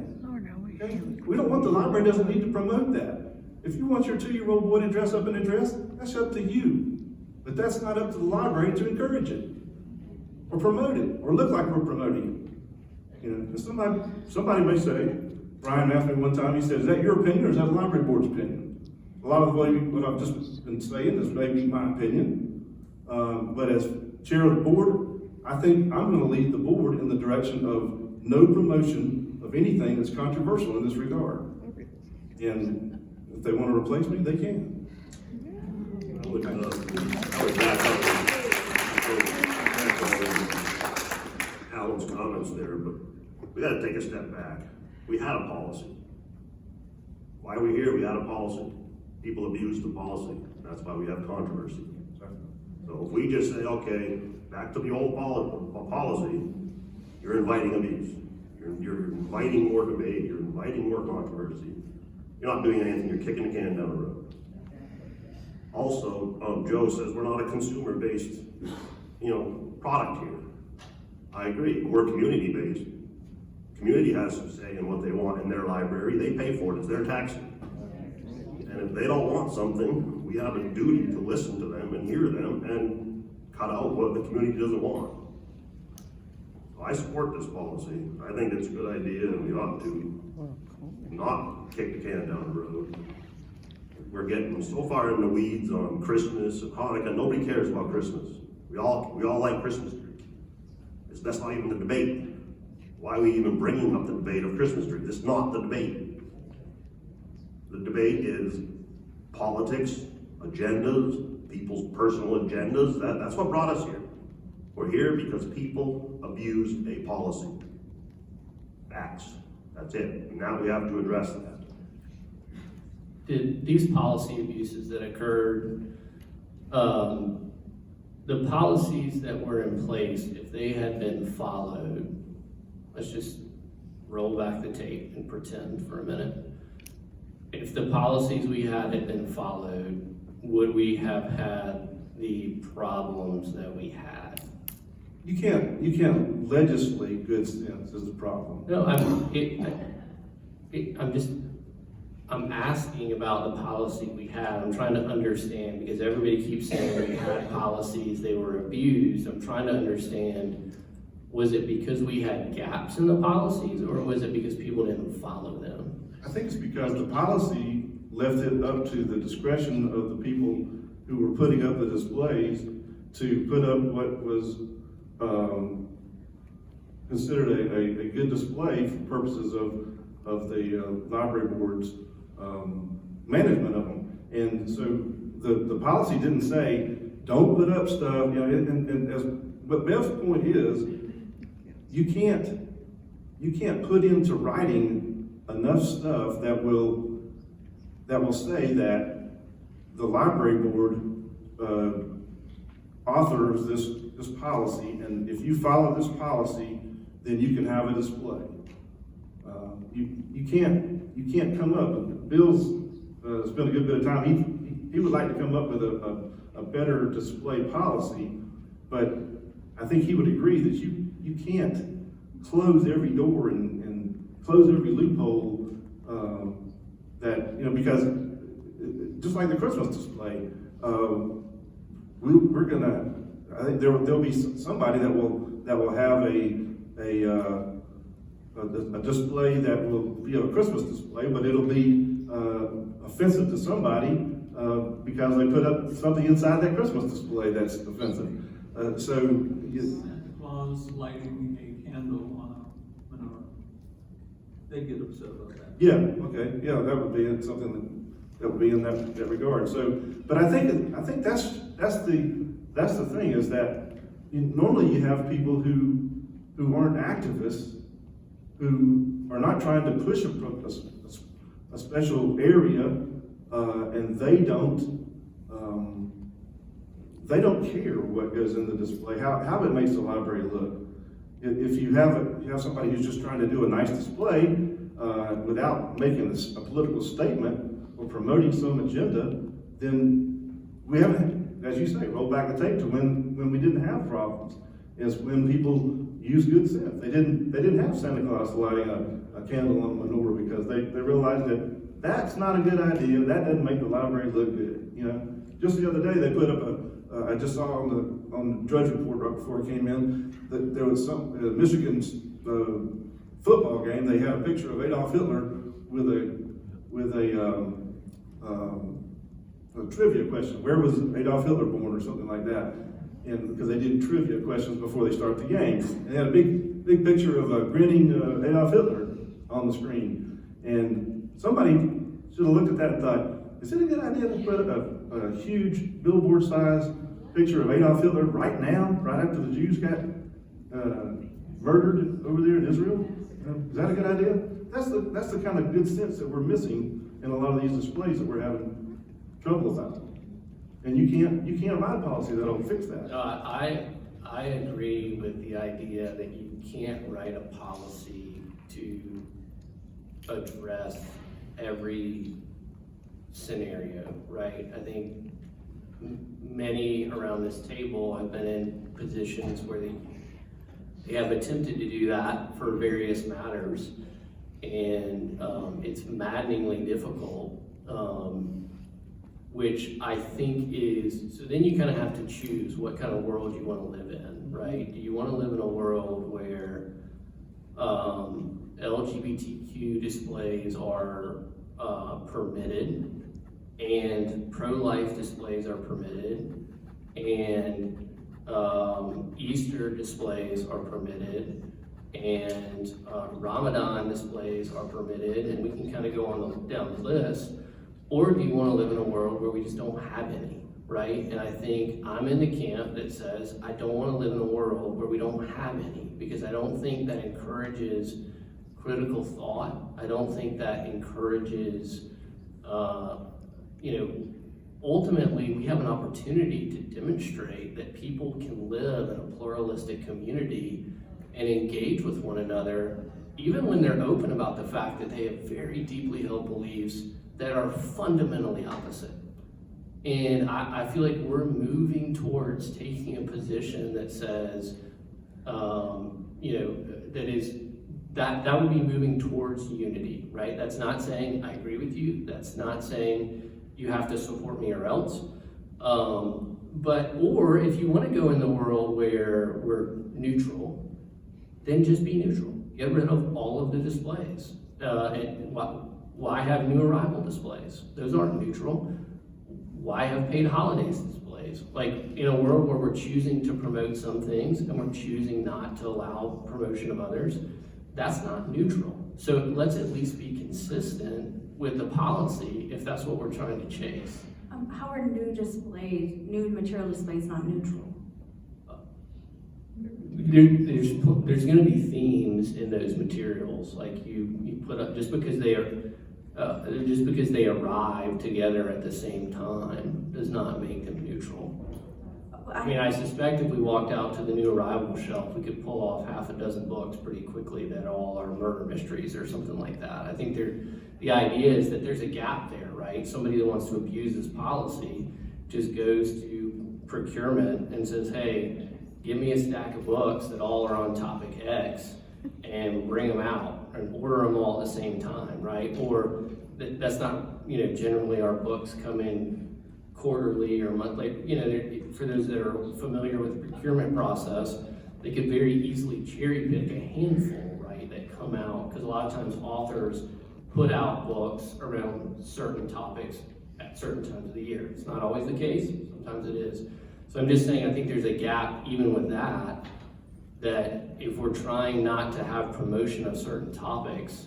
Okay? We don't want, the library doesn't need to promote that. If you want your 2-year-old boy to dress up in a dress, that's up to you. But that's not up to the library to encourage it, or promote it, or look like we're promoting it. You know, and somebody may say, Brian asked me one time, he said, is that your opinion or is that the library board's opinion? A lot of what I've just been saying, this may be my opinion, but as chair of the board, I think I'm gonna lead the board in the direction of no promotion of anything that's controversial in this regard. And if they wanna replace me, they can. I would back up Alan's comments there, but we gotta take a step back. We had a policy. Why are we here? We had a policy. People abused the policy. That's why we have controversy. So if we just say, okay, back to the old policy, you're inviting abuse. You're inviting more debate, you're inviting more controversy. You're not doing anything, you're kicking the can down the road. Also, Joe says we're not a consumer-based, product here. I agree, we're community-based. Community has some say in what they want in their library, they pay for it, it's their taxes. And if they don't want something, we have a duty to listen to them and hear them and cut out what the community doesn't want. So I support this policy. I think it's a good idea and we ought to not kick the can down the road. We're getting so far in the weeds on Christmas and Hanukkah, nobody cares about Christmas. We all like Christmas trees. That's not even the debate. Why are we even bringing up the debate of Christmas trees? It's not the debate. The debate is politics, agendas, people's personal agendas. That's what brought us here. We're here because people abused a policy. Facts. That's it. And now we have to address that. Did these policy abuses that occurred, the policies that were in place, if they had been followed, let's just roll back the tape and pretend for a minute. If the policies we had been followed, would we have had the problems that we had? You can't legislate good sense is the problem. No, I'm asking about the policy we had. I'm trying to understand because everybody keeps saying we had policies, they were abused. I'm trying to understand, was it because we had gaps in the policies or was it because people didn't follow them? I think it's because the policy left it up to the discretion of the people who were putting up the displays to put up what was considered a good display for purposes of the library board's management of them. And so the policy didn't say, don't put up stuff, and as what Bev's point is, you can't put into writing enough stuff that will say that the library board authors this policy, and if you follow this policy, then you can have a display. You can't come up. Bill's spent a good bit of time. He would like to come up with a better display policy, but I think he would agree that you can't close every door and close every loophole because just like the Christmas display, we're gonna. I think there'll be somebody that will have a display that will be a Christmas display, but it'll be offensive to somebody because they put up something inside that Christmas display that's offensive. Santa Claus lighting a candle on a menorah. They get upset about that. Yeah, okay, yeah, that would be something that would be in that regard. So, but I think that's the thing is that normally you have people who aren't activists, who are not trying to push a special area, and they don't care what goes in the display, how it makes the library look. If you have somebody who's just trying to do a nice display without making a political statement or promoting some agenda, then we haven't, as you say, rolled back the tape to when we didn't have problems. Is when people use good sense. They didn't have Santa Claus lighting a candle on the menorah because they realized that that's not a good idea. That doesn't make the library look good. Just the other day they put up I just saw on the Drudge Report right before it came in that there was some Michigan's football game. They had a picture of Adolf Hitler with a trivia question. Where was Adolf Hitler born or something like that? and because they did trivia questions before they start the game. And they had a big picture of a grinning Adolf Hitler on the screen. And somebody should have looked at that and thought, is it a good idea to put a huge billboard-sized picture of Adolf Hitler right now, right after the Jews got murdered over there in Israel? Is that a good idea? That's the kind of good sense that we're missing in a lot of these displays that we're having trouble about. And you can't write a policy that'll fix that. No, I agree with the idea that you can't write a policy to address every scenario, right? I think many around this table have been in positions where they have attempted to do that for various matters, and it's maddeningly difficult, which I think is, so then you kind of have to choose what kind of world you want to live in, right? Do you want to live in a world where LGBTQ displays are permitted, and pro-life displays are permitted, and Easter displays are permitted, and Ramadan displays are permitted, and we can kind of go on down the list? Or do you want to live in a world where we just don't have any, right? And I think I'm in the camp that says I don't want to live in a world where we don't have any, because I don't think that encourages critical thought. I don't think that encourages, ultimately we have an opportunity to demonstrate that people can live in a pluralistic community and engage with one another, even when they're open about the fact that they have very deeply held beliefs that are fundamentally opposite. And I feel like we're moving towards taking a position that says, that would be moving towards unity, right? That's not saying I agree with you. That's not saying you have to support me or else. Or if you want to go in the world where we're neutral, then just be neutral. Get rid of all of the displays. And why have new arrival displays? Those aren't neutral. Why have paid holidays displays? Like, in a world where we're choosing to promote some things and we're choosing not to allow promotion of others, that's not neutral. So let's at least be consistent with the policy if that's what we're trying to chase. How are new material displays not neutral? There's going to be themes in those materials, like you put up, just because they arrive together at the same time does not make them neutral. I mean, I suspect if we walked out to the new arrival shelf, we could pull off half a dozen books pretty quickly that all are murder mysteries or something like that. I think the idea is that there's a gap there, right? Somebody that wants to abuse this policy just goes to procurement and says, hey, give me a stack of books that all are on topic X and bring them out and order them all at the same time, right? Or that's not, generally our books come in quarterly or monthly. For those that are familiar with the procurement process, they could very easily cherry pick a handful, right, that come out, because a lot of times authors put out books around certain topics at certain times of the year. It's not always the case, sometimes it is. So I'm just saying, I think there's a gap even with that if we're trying not to have promotion of certain topics,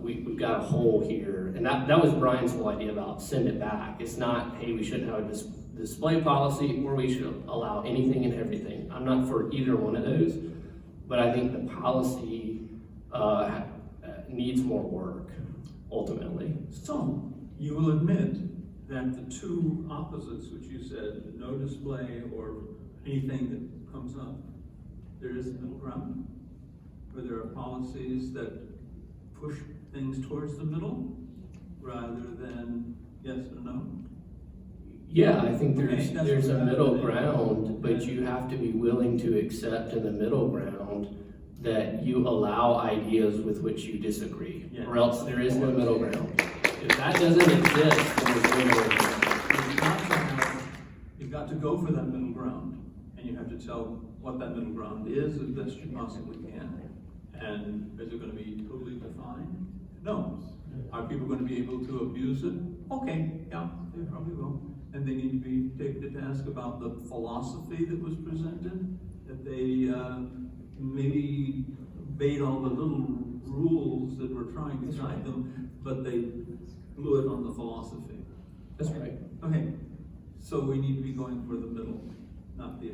we've got a hole here. And that was Brian's whole idea about send it back. It's not, hey, we shouldn't have a display policy, or we should allow anything and everything. I'm not for either one of those, but I think the policy needs more work, ultimately. So, you will admit that the two opposites, which you said, no display or anything that comes up, there is a middle ground, where there are policies that push things towards the middle rather than yes or no? Yeah, I think there's Okay, a middle ground, but you have to be willing to accept in the middle ground that you allow ideas with which you disagree, Yeah. or else there is no middle ground. If that doesn't exist, then there's no middle ground. You've got to go for that middle ground, and you have to tell what that middle ground is as best you possibly can. And is it going to be totally defined? No. Are people going to be able to abuse it? Okay, yeah, they probably will. and they need to be taken to task about the philosophy that was presented, that they maybe obeyed all the little rules that were trying to guide them, but they blew it on the philosophy. That's right. Okay, so we need to be going for the middle, not the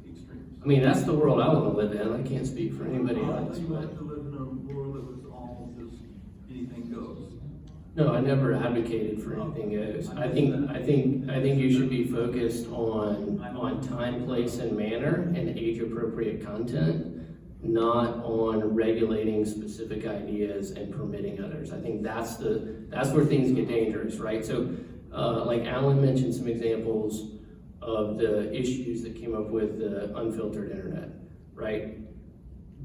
extremes. I mean, that's the world I want to live in. I can't speak for anybody I else, thought you but wanted to live in a world that was all just anything goes. no, I never advocated for anything goes. I think you should be focused on time, place, and manner and age-appropriate content, not on regulating specific ideas and permitting others. I think that's where things get dangerous, right? So, like Alan mentioned some examples of the issues that came up with the unfiltered internet, right?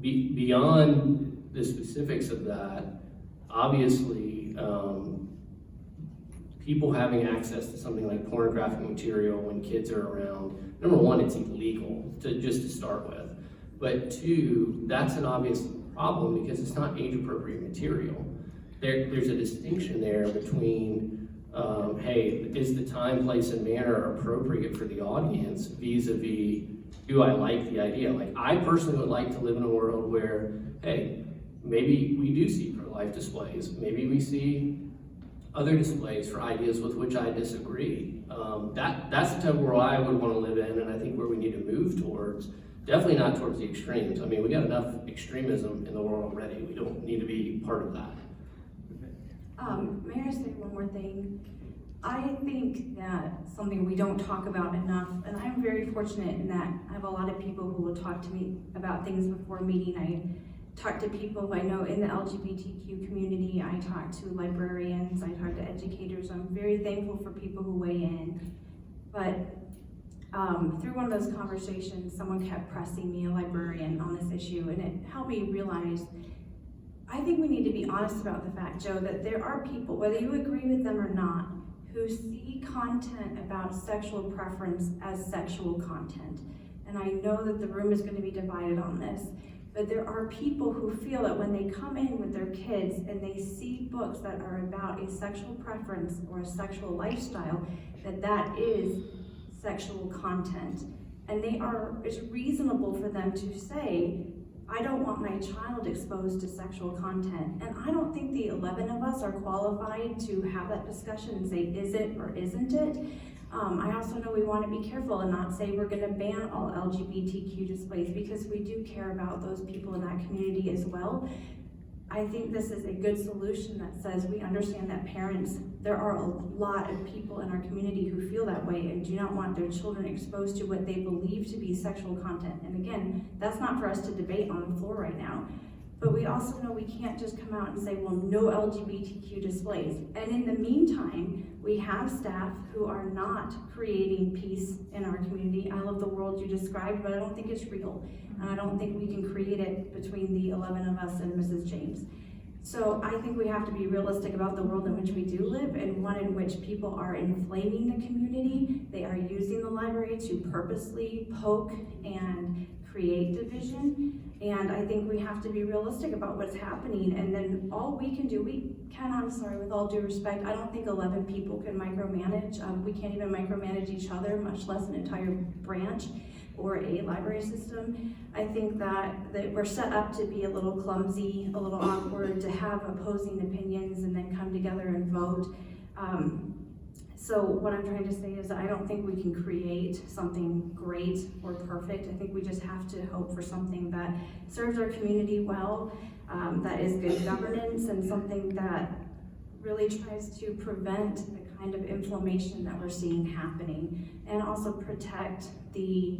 Beyond the specifics of that, obviously, people having access to something like pornographic material when kids are around, number one, it's illegal to start with. But two, that's an obvious problem because it's not age-appropriate material. There's a distinction there between, hey, is the time, place, and manner appropriate for the audience vis-a-vis, do I like the idea? Like, I personally would like to live in a world where, hey, maybe we do see pro-life displays. Maybe we see other displays for ideas with which I disagree. That's the type of world I would want to live in, and I think where we need to move towards. Definitely not towards the extremes. I mean, we got enough extremism in the world already. We don't need to be part of that. May I say one more thing? I think that something we don't talk about enough, and I'm very fortunate in that I have a lot of people who will talk to me about things before a meeting. I talk to people I know in the LGBTQ community. I talk to librarians. I talk to educators. I'm very thankful for people who weigh in. But through one of those conversations, someone kept pressing me, a librarian, on this issue, and it helped me realize I think we need to be honest about the fact, Joe, that there are people, whether you agree with them or not, who see content about sexual preference as sexual content. And I know that the room is going to be divided on this, but there are people who feel that when they come in with their kids and they see books that are about a sexual preference or a sexual lifestyle, that is sexual content. And it's reasonable for them to say, I don't want my child exposed to sexual content. And I don't think the 11 of us are qualified to have that discussion and say, is it or isn't it? I also know we want to be careful and not say we're going to ban all LGBTQ displays, because we do care about those people in that community as well. I think this is a good solution that says we understand that parents, there are a lot of people in our community who feel that way and do not want their children exposed to what they believe to be sexual content. And again, that's not for us to debate on the floor right now. But we also know we can't just come out and say, well, no LGBTQ displays. And in the meantime, we have staff who are not creating peace in our community. I love the world you described, but I don't think it's real. And I don't think we can create it between the 11 of us and Mrs. James. So I think we have to be realistic about the world in which we do live, and one in which people are inflaming the community. They are using the library to purposely poke and create division. And I think we have to be realistic about what's happening. And then all we can do, I'm sorry, with all due respect, I don't think 11 people can micromanage. We can't even micromanage each other, much less an entire branch or a library system. I think that we're set up to be a little clumsy, a little awkward, to have opposing opinions and then come together and vote. So what I'm trying to say is that I don't think we can create something great or perfect. I think we just have to hope for something that serves our community well, that is good governance, and something that really tries to prevent the kind of inflammation that we're seeing happening, and also protect the,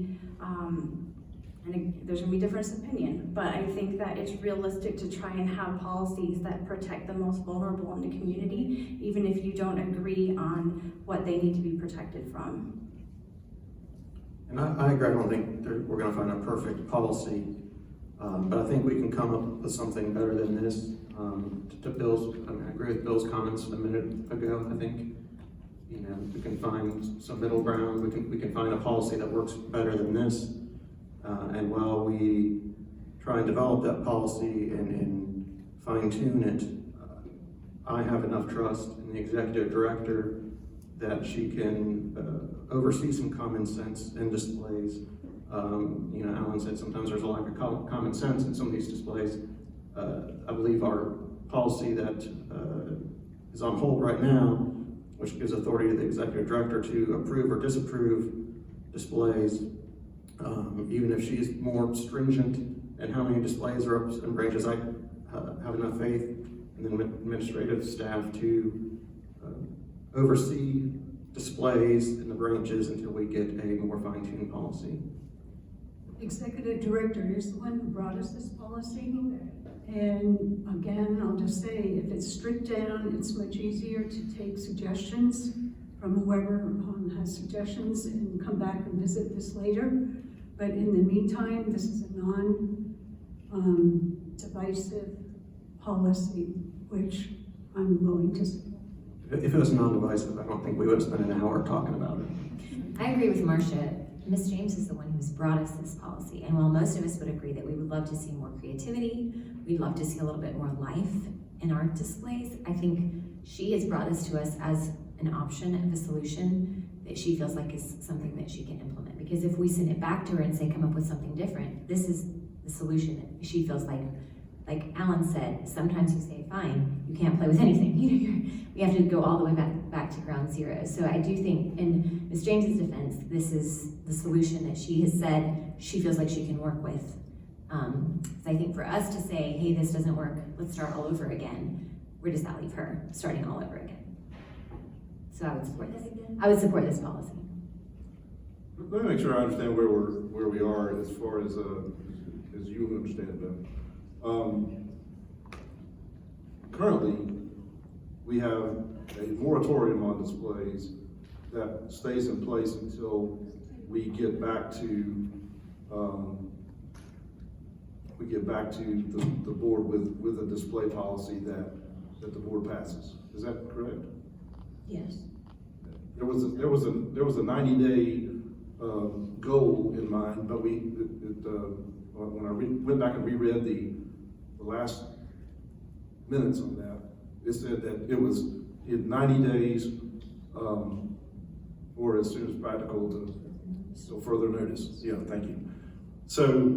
and there's gonna be difference of opinion, but I think that it's realistic to try and have policies that protect the most vulnerable in the community, even if you don't agree on what they need to be protected from. And I agree, I don't think we're gonna find a perfect policy, but I think we can come up with something better than this. To Bill's, I agree with Bill's comments a minute ago. I think, we can find some middle ground. We can find a policy that works better than this. And while we try and develop that policy and fine tune it, I have enough trust in the executive director that she can oversee some common sense in displays. You know, Alan said sometimes there's a lack of common sense in some of these displays. I believe our policy that is on hold right now, which gives authority to the executive director to approve or disapprove displays, even if she's more stringent in how many displays are up in branches, I have enough faith in the administrative staff to oversee displays in the branches until we get a more fine-tuned policy. Executive director is the one who brought us this policy. And again, I'll just say, if it's strict down, it's much easier to take suggestions from whoever has suggestions and come back and visit this later. But in the meantime, this is a non-divisive policy, which I'm willing to support. If it was non-divisive, I don't think we would have spent an hour talking about it. I agree with Marcia. Ms. James is the one who's brought us this policy, and while most of us would agree that we would love to see more creativity, we'd love to see a little bit more life in our displays, I think she has brought this to us as an option of a solution that she feels like is something that she can implement. Because if we send it back to her and say, come up with something different, this is the solution that she feels like Alan said, sometimes you say, fine, you can't play with anything. We have to go all the way back to ground zero. So I do think, in Ms. James's defense, this is the solution that she has said she feels like she can work with. So I think for us to say, hey, this doesn't work, let's start all over again, where does that leave her, starting all over again? So I would support this. I would support this policy. Let me make sure I understand where we are as far as you understand it, Ben. Currently, we have a moratorium on displays that stays in place until we get back to the board with a display policy that the board passes. Is that correct? Yes. There was a 90-day goal in mind, but when I went back and reread the last minutes on that, it said that it was in 90 days or as soon as practical to further notice. Yeah, thank you. So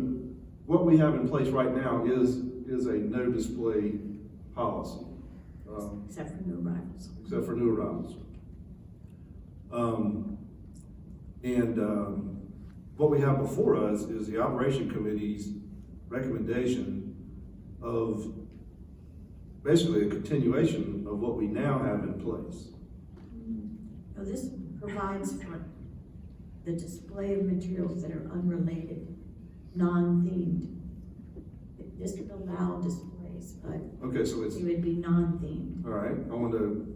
what we have in place right now is a no display policy. Except for new arrivals. Except for new arrivals. What we have before us is the operation committee's recommendation of basically a continuation of what we now have in place. Now, this provides for the display of materials that are unrelated, non-themed. This would allow displays, but Okay, so it's it would be non-themed. all right. I want to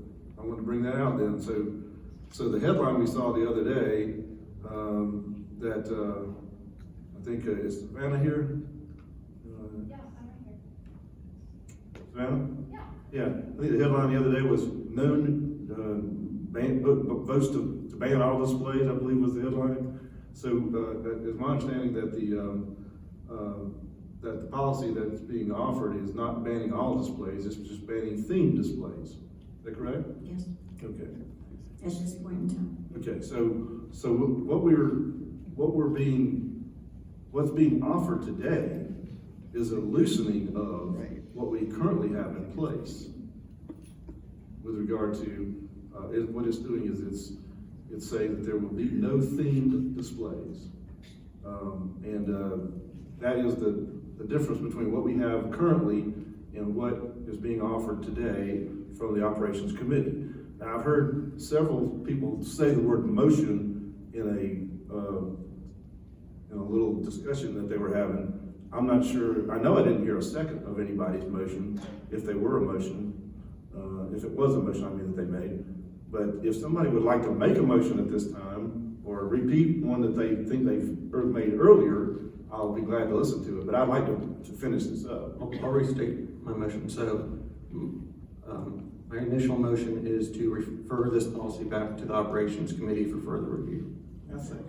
bring that out then. So the headline we saw the other day that I think is Savannah here. Yeah, I'm right here. Savannah? Yeah. Yeah, I think the headline the other day was known votes to ban all displays, I believe was the headline. So it's my understanding that the policy that's being offered is not banning all displays, it's just banning themed displays. Is that correct? Yes, Okay. at this point in time. Okay, so what's being offered today is a loosening of what we currently have in place with regard to, what it's doing is it's saying that there will be no themed displays. That is the difference between what we have currently and what is being offered today from the operations committee. Now, I've heard several people say the word motion in a little discussion that they were having. I'm not sure, I know I didn't hear a second of anybody's motion, if they were a motion. If it was a motion, I mean that they made. But if somebody would like to make a motion at this time, or repeat one that they think they've made earlier, I'll be glad to listen to it. But I'd like to finish this up. I'll restate my motion. So, my initial motion is to refer this policy back to the operations committee for further review. That's it.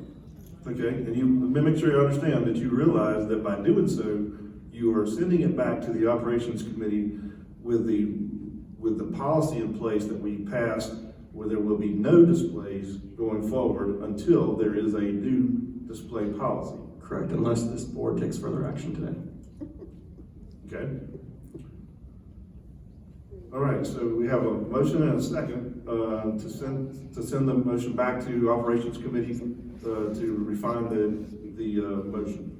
Okay, and you make sure you understand that you realize that by doing so, you are sending it back to the operations committee with the policy in place that we passed where there will be no displays going forward until there is a new display policy. Correct, unless this board takes further action today. Okay? All right, so we have a motion and a second, to send the motion back to Operations Committee, to refine the motion.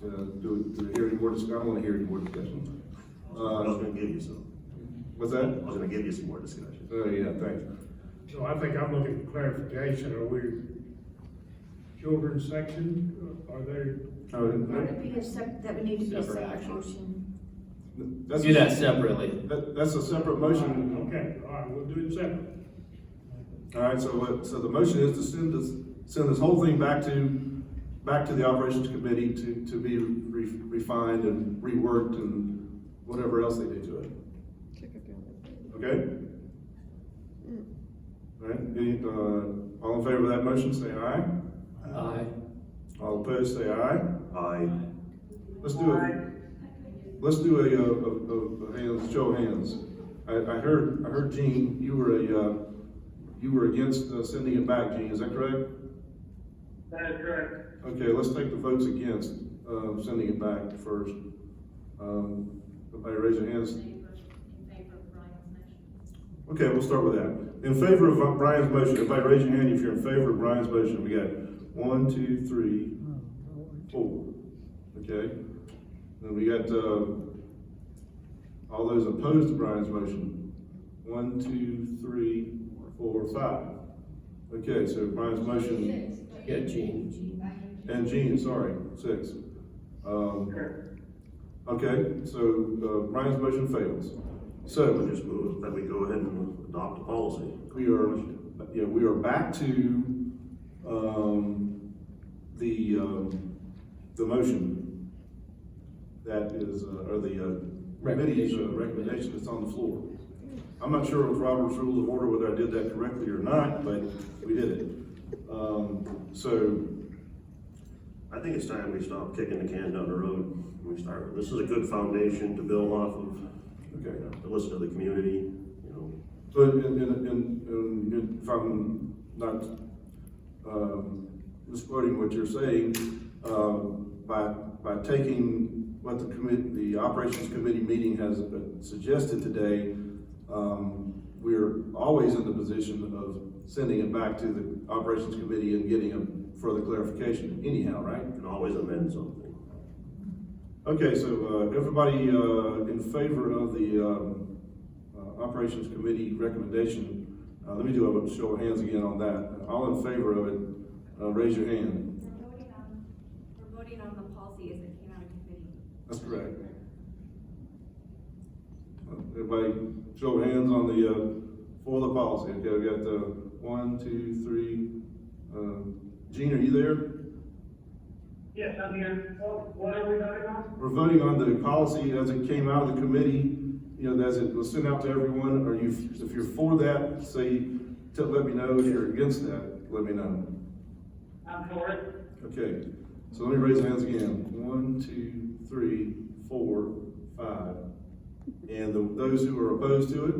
Do we hear any more discussion? I don't wanna hear any more discussion. I was gonna give you some. What's that? I was gonna give you some more discussion. Oh, yeah, thanks. So I think I'm looking for clarification, are we children's section, are there? Oh, Would it be that would need to be a Separate separate action. motion? that's Do that separately. That's a separate motion. Okay, all right, we'll do it separate. All right, so the motion is to send this whole thing back to the Operations Committee to be refined and reworked and whatever else they do to it. Okay? All right, all in favor of that motion, say aye. Aye. All opposed, say aye. Aye. Let's do a hands, show of hands. I heard Gene, you were against sending it back, Gene, is that correct? That is correct. Okay, let's take the votes against, sending it back first. Everybody raise your hands. Okay, we'll start with that. In favor of Brian's motion, everybody raise your hand if you're in favor of Brian's motion. We got 1, 2, 3, 4. Okay? Then we got, all those opposed to Brian's motion. 1, 2, 3, 4, 5. Okay, so Brian's motion, Yeah, Gene. and Gene, sorry, 6. Okay, so, Brian's motion fails. So we So, just move, that we go ahead and adopt the policy. we are back to, the motion that is, or the, committee's recommendation that's on the floor. I'm not sure with Robert's Rule of Order whether I did that correctly or not, but we did it. So, I think it's time we stop kicking the can down the road. This is a good foundation to build off of, okay. to listen to the community, you know. So, if I'm not, misquoting what you're saying, by taking what the Operations Committee meeting has suggested today, we're always in the position of sending it back to the Operations Committee and getting a further clarification anyhow, right? You can always amend something. Okay, so, everybody, in favor of the, Operations Committee recommendation, let me do a show of hands again on that. All in favor of it, raise your hand. We're voting on the policy as it came out of committee. That's correct. Everybody, show of hands on the, for the policy. Okay, we got 1, 2, 3. Gene, are you there? Yes, I'm here. Oh, what are we voting on? We're voting on the policy as it came out of the committee, you know, as it was sent out to everyone. Are you, if you're for that, say, let me know. If you're against that, let me know. I'm for it. Okay, so let me raise hands again. 1, 2, 3, 4, 5. And those who are opposed to it?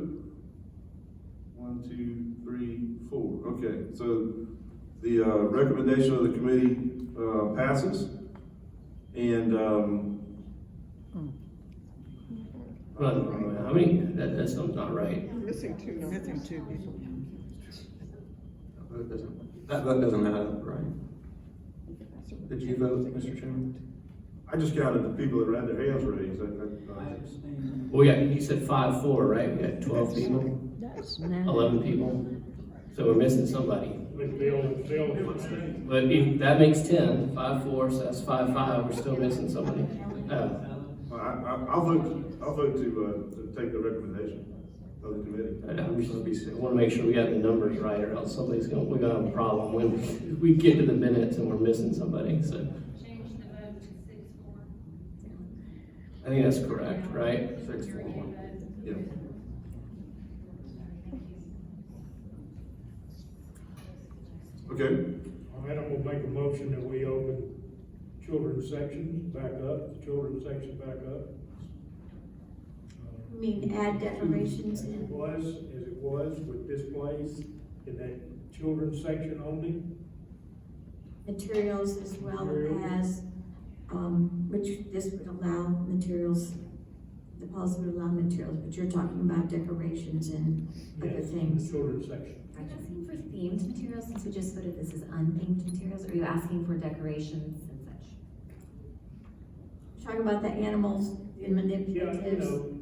1, 2, 3, 4. Okay, so the recommendation of the committee passes. And How many? That sounds not right. Missing two people. That vote doesn't add up, right? Did you vote, Mr. Chairman? I just counted the people that had their hands raised. Well, yeah, you said 5-4, right? We got 12 people, 11 people. So we're missing somebody. But if that makes 10, 5-4, so that's 5-5, we're still missing somebody. I'll vote to take the recommendation of the committee. I want to make sure we got the numbers right, or else we're gonna have a problem when we get to the minutes and we're missing somebody, so. Change the vote to 6-4. I think that's correct, right? 6-4-1. Yeah. Okay. All right, I'm gonna make a motion that we open children's sections back up, the children's section back up. You mean add decorations As it in? was with this place, in that children's section only. Materials as well Materials. as, which this would allow materials, the policy would allow materials, but you're talking about decorations and other Yes, things. Children's section. Are you asking for themed materials, since we just voted this as unthemed materials, or are you asking for decorations and such? Talking about the animals and Yeah, manipulatives.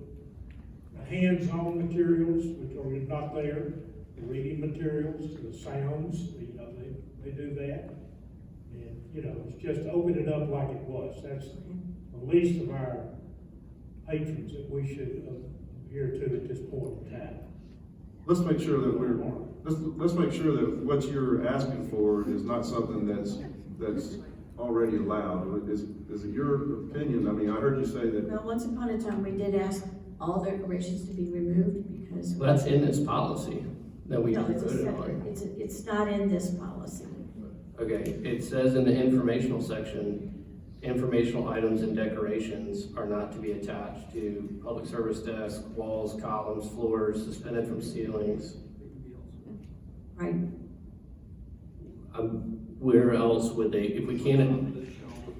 the hands-on materials, which are not there, the reading materials, the sounds, they do that. And, it's just open it up like it was. That's the least of our patrons that we should adhere to at this point in time. Let's make sure that let's make sure that what you're asking for is not something that's already allowed. Is it your opinion? I mean, I heard you say that. Well, once upon a time, we did ask all decorations to be removed because. Well, that's in this policy that we No, just it's a voted separate, on. it's not in this policy. Okay, it says in the informational section, informational items and decorations are not to be attached to public service desks, walls, columns, floors, suspended from ceilings. Right. Where else would they, if we can't,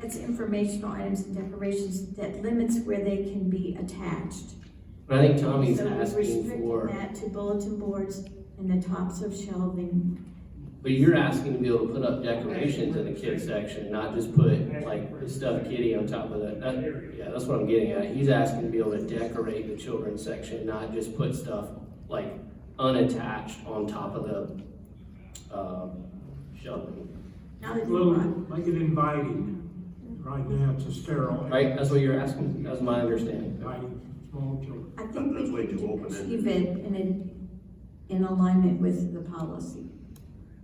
It's informational items and decorations that limits where they can be attached. but I think Tommy's So we're asking restricting for, that to bulletin boards and the tops of shelving. but you're asking to be able to put up decorations in the kids section, not just put like the stuffed kitty on top of that. Yeah, that's what I'm getting at. He's asking to be able to decorate the children's section, not just put stuff like unattached on top of the, shelving. Now that Well, you brought, make it inviting. Right now, it's a sterile. Right, that's what you're asking, that's my understanding. Inviting small children. I think we That's way need too to open-ended. achieve it in alignment with the policy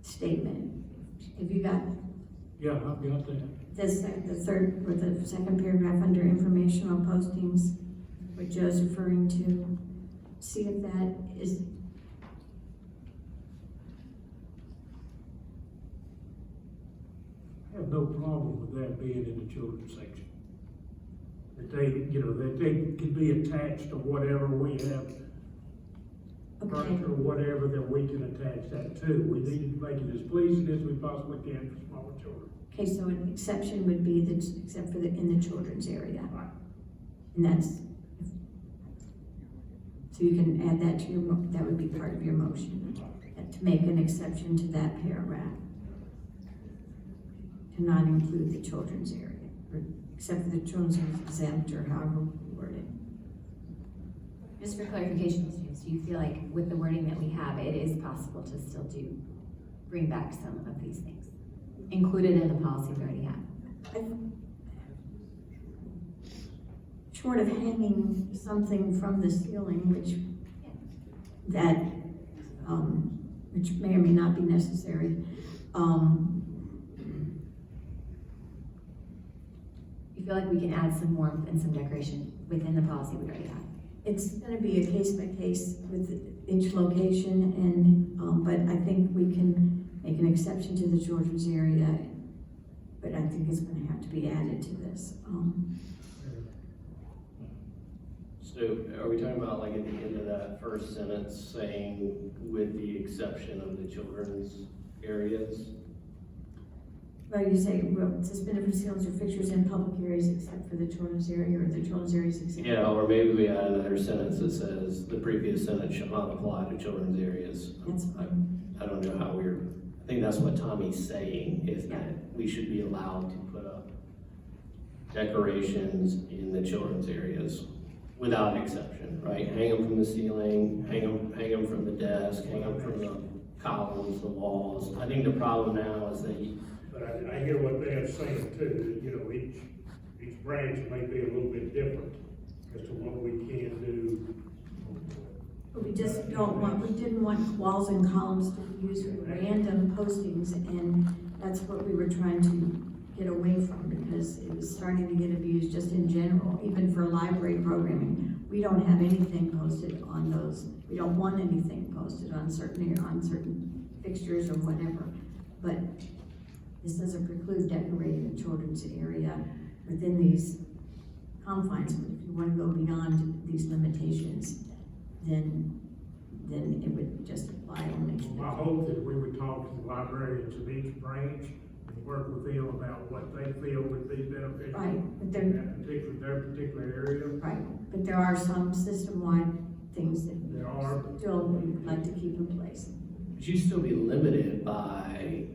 statement. Have you got Yeah, I've got that. the third, or the second paragraph under informational postings, what Joe's referring to? See if that is. I have no problem with that being in the children's section. That they could be attached to whatever we have, Okay, furniture or whatever that we can attach that to. We need to make it as pleasing as we possibly can for smaller children. okay, so an exception would be that, except for in the children's area. Right. And that's, so you can add that to that would be part of your motion, to make an exception to that paragraph. To not include the children's area, or except for the children's exempt, or however we word it. Just for clarification, James, do you feel like with the wording that we have, it is possible to still bring back some of these things included in the policy we already have? Short of hanging something from the ceiling, which may or may not be necessary, You feel like we can add some warmth and some decoration within the policy we already have? it's gonna be a case by case with each location, and, but I think we can make an exception to the children's area, but I think it's gonna have to be added to this. So are we talking about like at the end of that first sentence saying with the exception of the children's areas? Well, you say, well, suspended from ceilings or fixtures in public areas except for the children's area, or the children's areas exempt. Yeah, or maybe we add another sentence that says the previous sentence shall not apply to children's areas. That's fine. I don't know how I think that's what Tommy's saying, is that we should be allowed to put up decorations in the children's areas without exception, right? Hang them from the ceiling, hang them from the desk, hang them from the columns, the walls. I think the problem now is that But I hear what they're saying too, that, each branch may be a little bit different as to what we can do. But we just we didn't want walls and columns to be used for random postings, and that's what we were trying to get away from, because it was starting to get abused just in general, even for library programming. We don't have anything posted on those, we don't want anything posted on certain fixtures or whatever, but this doesn't preclude decorating the children's area within these confines, but if you wanna go beyond these limitations, then it would just apply only to I hope that we would talk to the librarians of each branch and work with them about what they feel would be beneficial. Right, but In there, their particular area. right, but there are some system-wide things that There are. still we'd like to keep in place. But you'd still be limited by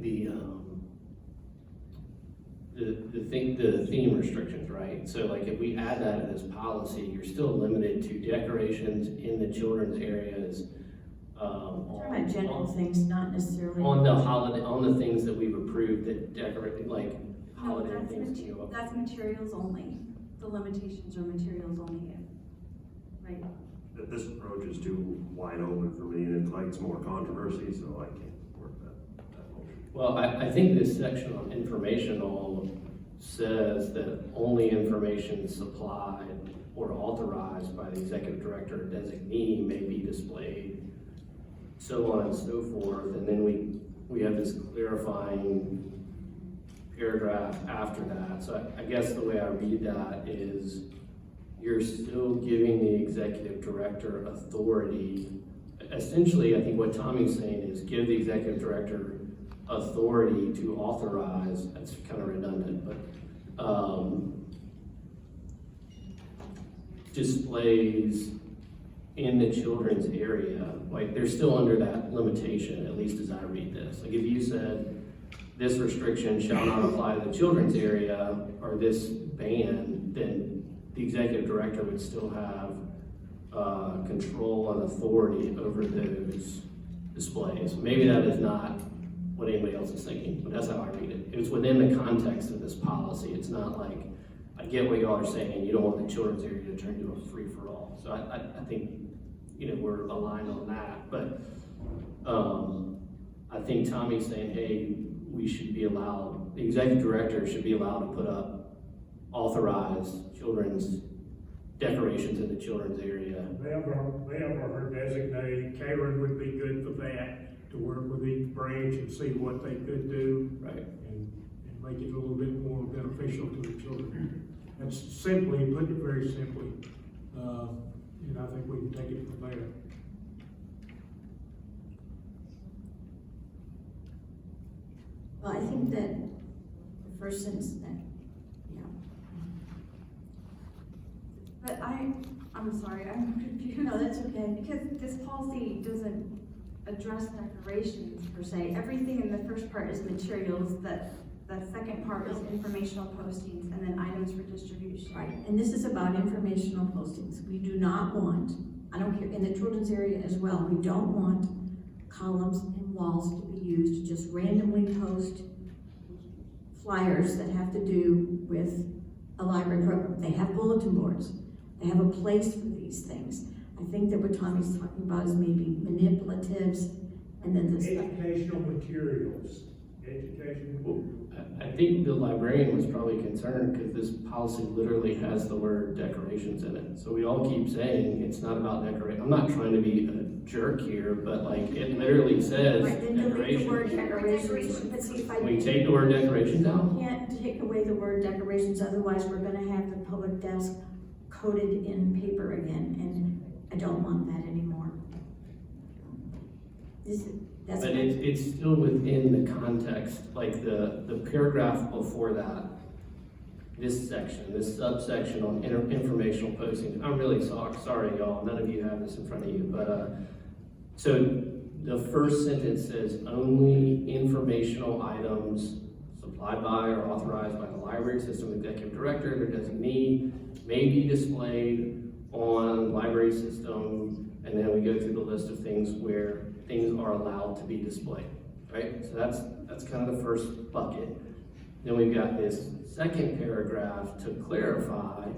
the theme restrictions, right? So like if we add that in this policy, you're still limited to decorations in the children's areas. Talking about general things, not necessarily. On the holiday, on the things that we've approved that decorate, like No, holiday things. that's materials only. The limitations are materials only, right? That this approach is too wide open for me, and it likes more controversy, so I can't work that motion. Well, I think this section on informational says that only information supplied or authorized by the executive director or designee may be displayed, so on and so forth. And then we have this clarifying paragraph after that. So I guess the way I read that is you're still giving the executive director authority. Essentially, I think what Tommy's saying is give the executive director authority to authorize, that's kind of redundant, but displays in the children's area. Like they're still under that limitation, at least as I read this. Like if you said, this restriction shall not apply to the children's area, or this ban, then the executive director would still have control and authority over those displays. Maybe that is not what anybody else is thinking, but that's how I read it. It's within the context of this policy. It's not like, I get what y'all are saying, you don't want the children's area to turn into a free-for-all. So I think, we're aligned on that, but I think Tommy's saying, hey, we should be allowed, the executive director should be allowed to put up authorized children's decorations in the children's area. Them or her designate, Karen would be good for that, to work with each branch and see what they could do. Right. And make it a little bit more beneficial to the children. That's simply, put it very simply, and I think we can take it from there. Well, I think that the first sentence, yeah. But I'm sorry, I'm confused. No, that's okay. Because this policy doesn't address decorations per se. Everything in the first part is materials, that second part is informational postings, and then items for distribution. Right, and this is about informational postings. We do not want, I don't care, in the children's area as well, we don't want columns and walls to be used to just randomly post flyers that have to do with a library program. They have bulletin boards. They have a place for these things. I think that what Tommy's talking about is maybe manipulatives, and then this. Educational materials. Well, I think the librarian was probably concerned because this policy literally has the word decorations in it. So we all keep saying it's not about decoration. I'm not trying to be a jerk here, but like it literally says Right, then delete the word decorations. decorations. But see, if I. We take the word decorations out? Can't take away the word decorations, otherwise we're gonna have the public desk coded in paper again, and I don't want that anymore. That's. But it's still within the context, like the paragraph before that, this section, this subsection on informational postings. I'm really sorry, y'all, none of you have this in front of you, but, so the first sentence says only informational items supplied by or authorized by the library system executive director or designee may be displayed on library system, and then we go through the list of things where things are allowed to be displayed, right? So that's kind of the first bucket. Then we've got this second paragraph to clarify,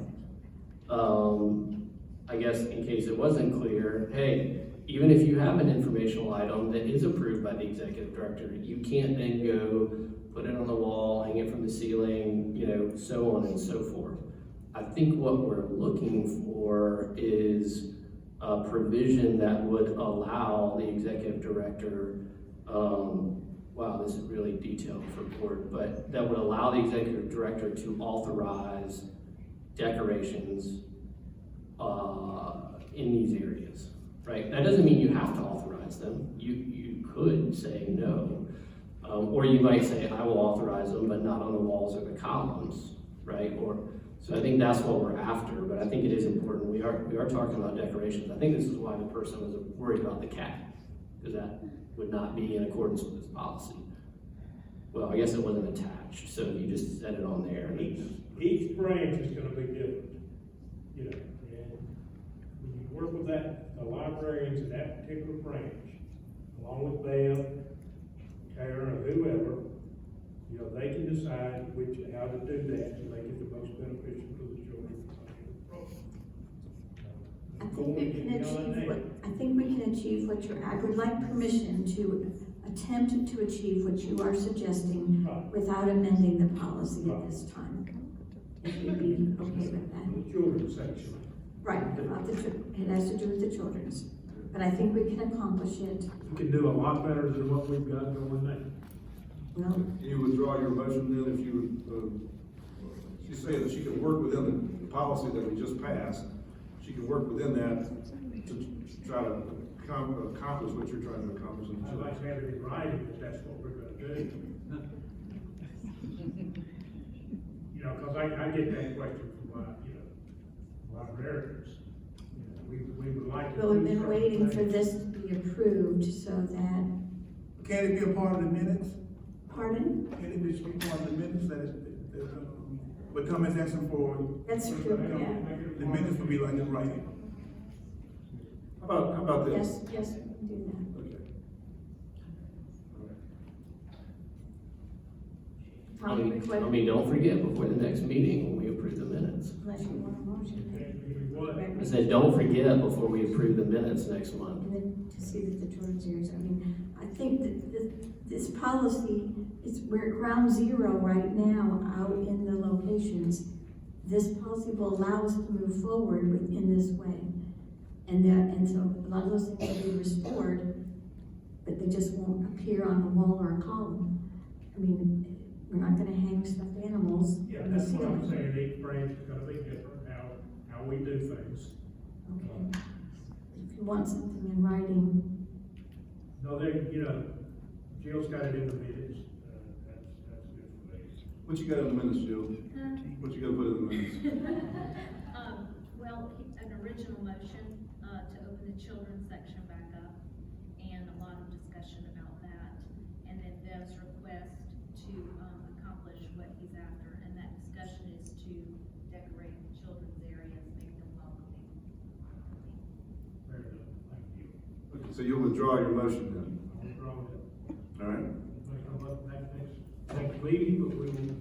I guess in case it wasn't clear, hey, even if you have an informational item that is approved by the executive director, you can't then go put it on the wall, hang it from the ceiling, so on and so forth. I think what we're looking for is a provision that would allow the executive director, wow, this is really detailed for board, but that would allow the executive director to authorize decorations, in these areas, right? That doesn't mean you have to authorize them. You could say no. Or you might say, I will authorize them, but not on the walls or the columns, right? So I think that's what we're after, but I think it is important. We are talking about decorations. I think this is why the person was worried about the cat, because that would not be in accordance with this policy. Well, I guess it wasn't attached, so if you just set it on there. Each branch is gonna be different, you know, and when you work with the librarians in that particular branch, along with Bev, Karen, or whoever, you know, they can decide how to do that to make it the most beneficial for the children. I think we can achieve I would like permission to attempt to achieve what you are suggesting without amending the policy at this time. If you'd be okay with that. The children's section. Right, it has to do with the children's, but I think we can accomplish it. You can do a lot better than what we've got going now. Well, Can you withdraw your motion then if she's saying that she can work within the policy that we just passed, she can work within that to try to accomplish what you're trying to accomplish in the I'd like to have it in writing if that's what we're gonna do. You know, cause I get that question from librarians. You know, we would like to. well, we've do been certain waiting for things. this to be approved so that, Can it be a part of the minutes? pardon? Can it be part of the minutes but Thomas asking for? That's true, yeah. The minutes would be like in writing. How about this? Yes, we can do that. Okay. I mean, don't forget before the next meeting when we approve the minutes. Unless you want a motion. I said, don't forget before we approve the minutes next month. And then to see that the children's areas, I mean, I think that this policy, we're at ground zero right now out in the locations. This policy will allow us to move forward in this way. And so a lot of those things will be restored, but they just won't appear on a wall or a column. I mean, we're not gonna hang stuffed animals. Yeah, in the that's what I'm ceiling. saying, each branch is gonna be different, how we do things. Okay. If you want something in writing, No, Jill's got it in the minutes, that's good for me. What you got in the minutes, Jill? What you gotta put in the minutes? Well, an original motion, to open the children's section back up, and a lot of discussion about that. And then Bev's request to, accomplish what he's after, and that discussion is to decorate the children's areas, make them welcoming. Very good, thank you. Okay, so you'll withdraw your motion then, I'll withdraw it. all right? May come up next meeting, but we will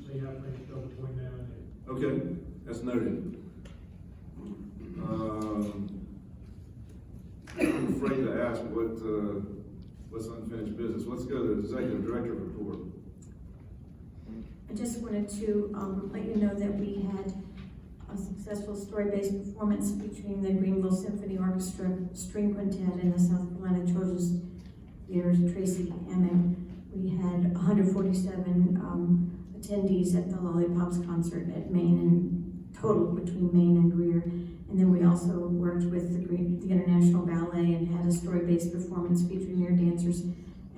see how things go between now and then. Okay, that's noted. I'm afraid to ask what's unfinished business. Let's go to the executive director report. I just wanted to let you know that we had a successful story-based performance between the Greenville Symphony Orchestra String Quintet and the South Carolina Children's Theater's Tracy Emmett. We had 147 attendees at the Lollipops concert at Maine, and total between Maine and Greer. And then we also worked with the International Ballet and had a story-based performance featuring their dancers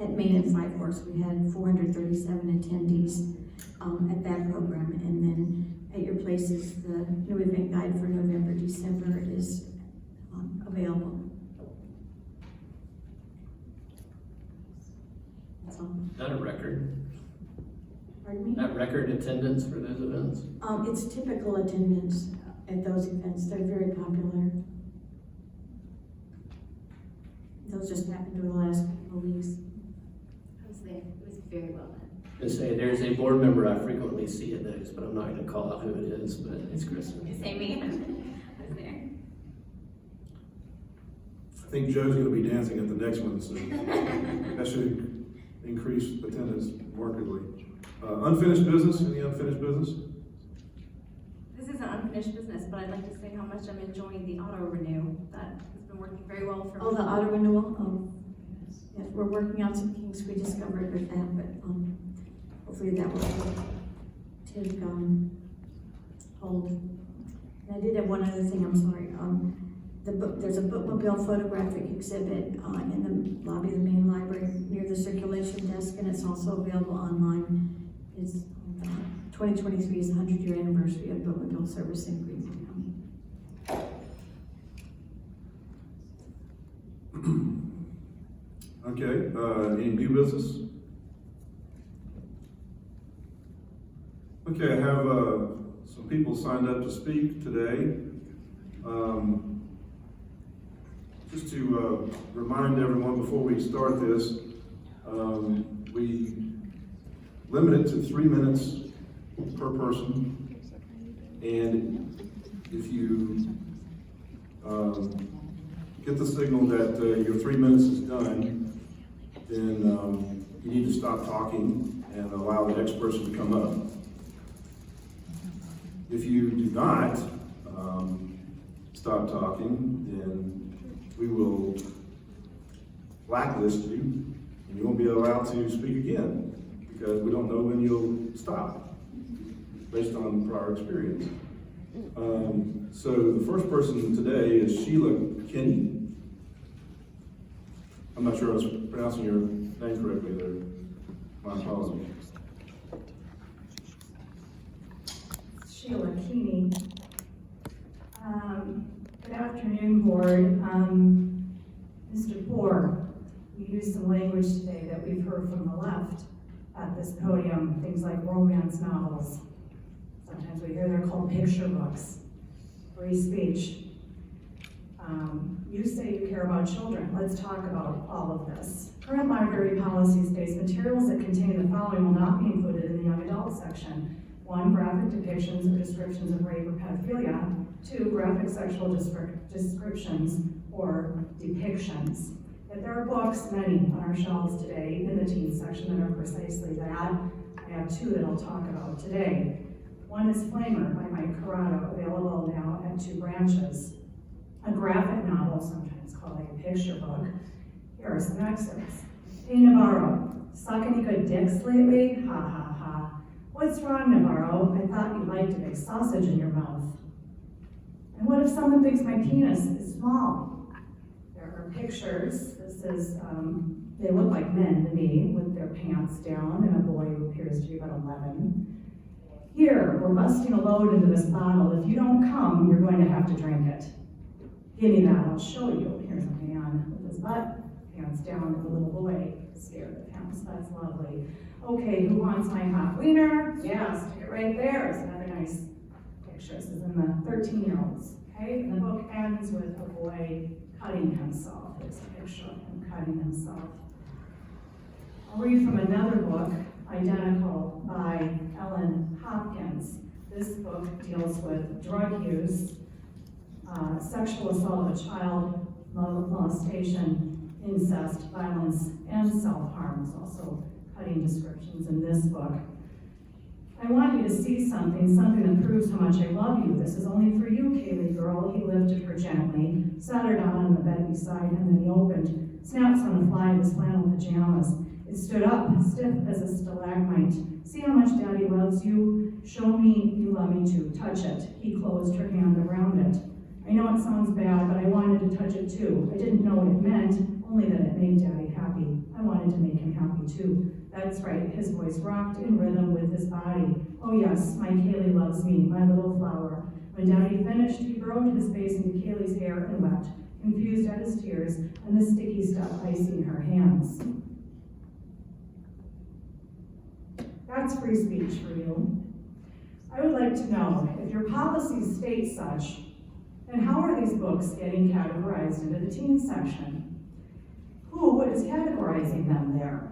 at Maine and Five Forks. We had 437 attendees at that program. And then at your places, the new event guide for November, December is available. That's all. Is that a record? Pardon me? That record attendance for those events? It's typical attendance at those events. They're very popular. Those just happened over the last couple of weeks. I was there, it was very well done. And say, there's a board member I frequently see at those, but I'm not gonna call out who it is, but it's Kristen. Same me, I was there. I think Joe's gonna be dancing at the next one, so that should increase attendance markedly. Unfinished business, any unfinished business? This isn't unfinished business, but I'd like to say how much I'm enjoying the auto renew. That has been working very well for me. Oh, the auto renewal? Oh, yes, we're working out some kinks we discovered with that, but hopefully that will take hold. And I did have one other thing, I'm sorry. There's a bookmobile photographic exhibit in the lobby of the main library near the circulation desk, and it's also available online. It's 2023 is the 100-year anniversary of bookmobile service in Greenville County. Okay, any new business? Okay, I have some people signed up to speak today. Just to remind everyone before we start this, we limit it to 3 minutes per person. And if you get the signal that your 3 minutes is done, then you need to stop talking and allow the next person to come up. If you do not stop talking, then we will blacklist you, and you won't be allowed to speak again, because we don't know when you'll stop, based on prior experience. So the first person today is Sheila Kinney. I'm not sure I was pronouncing your name correctly there. My apologies. Sheila Keeney. Good afternoon, board. Mr. Bohr, we used some language today that we've heard from the left at this podium, things like romance novels. Sometimes we hear they're called picture books, free speech. You say you care about children. Let's talk about all of this. Current library policy states materials that contain the following will not be included in the young adult section. 1, graphic depictions or descriptions of rape or pedophilia. 2, graphic sexual descriptions or depictions. Yet there are books, many on our shelves today in the teen section that are precisely that. I have 2 that I'll talk about today. One is Flamer by Mike Corrado, available now at 2 branches. A graphic novel, sometimes called like a picture book. Here are some excerpts. Hey Navarro, suck any good dicks lately? Ha ha ha. What's wrong, Navarro? I thought you liked a big sausage in your mouth. And what if someone thinks my penis is small? There are pictures. This is, they look like men to me with their pants down, and a boy who appears to be about 11. Here, we're busting a load into this bottle. If you don't come, you're going to have to drink it. Give me that, I'll show you. Here's a man with his butt, pants down, and a little boy scared of him, so that's lovely. Okay, who wants my hot wiener? Yeah, stick it right there. It's another nice picture. This is in the 13-year-olds, okay? And the book ends with a boy cutting himself. There's a picture of him cutting himself. I'll read from another book, identical, by Ellen Hopkins. This book deals with drug use, sexual assault of a child, molestation, incest, violence, and self-harm. There's also cutting descriptions in this book. I want you to see something that proves how much I love you. This is only for you, Kaylee girl. He lifted her gently, sat her down on the bed beside him, and he opened snaps on the fly of his flannel pajamas. It stood up, stiff as a stalagmite. See how much Daddy loves you? Show me you love me too. Touch it. He closed her hand around it. I know it sounds bad, but I wanted to touch it too. I didn't know what it meant, only that it made Daddy happy. I wanted to make him happy too. That's right, his voice rocked in rhythm with his body. Oh yes, my Kaylee loves me, my little flower. When Daddy finished, he burrowed his face into Kaylee's hair and wept, confused at his tears and the sticky stuff icing her hands. That's free speech for you. I would like to know, if your policies state such, then how are these books getting categorized into the teen section? Who is categorizing them there?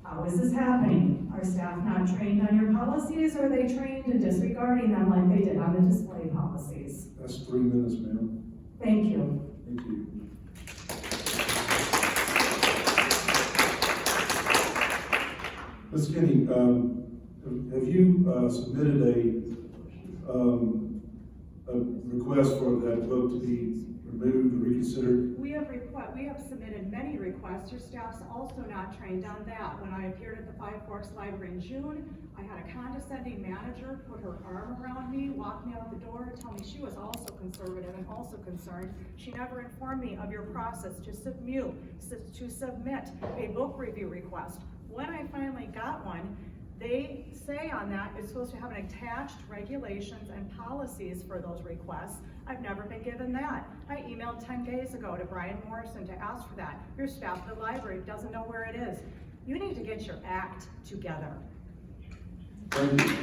How is this happening? Are staff not trained on your policies, or are they trained in disregarding them like they did on the display policies? That's 3 minutes, ma'am. Thank you. Thank you. Ms. Kinney, have you submitted a request for that book to be removed or reconsidered? We have submitted many requests. Your staff's also not trained on that. When I appeared at the Five Forks Library in June, I had a condescending manager put her arm around me, walk me out the door, tell me she was also conservative and also concerned. She never informed me of your process to submit a book review request. When I finally got one, they say on that it's supposed to have an attached regulations and policies for those requests. I've never been given that. I emailed 10 days ago to Brian Morrison to ask for that. Your staff at the library doesn't know where it is. You need to get your act together. Thank you.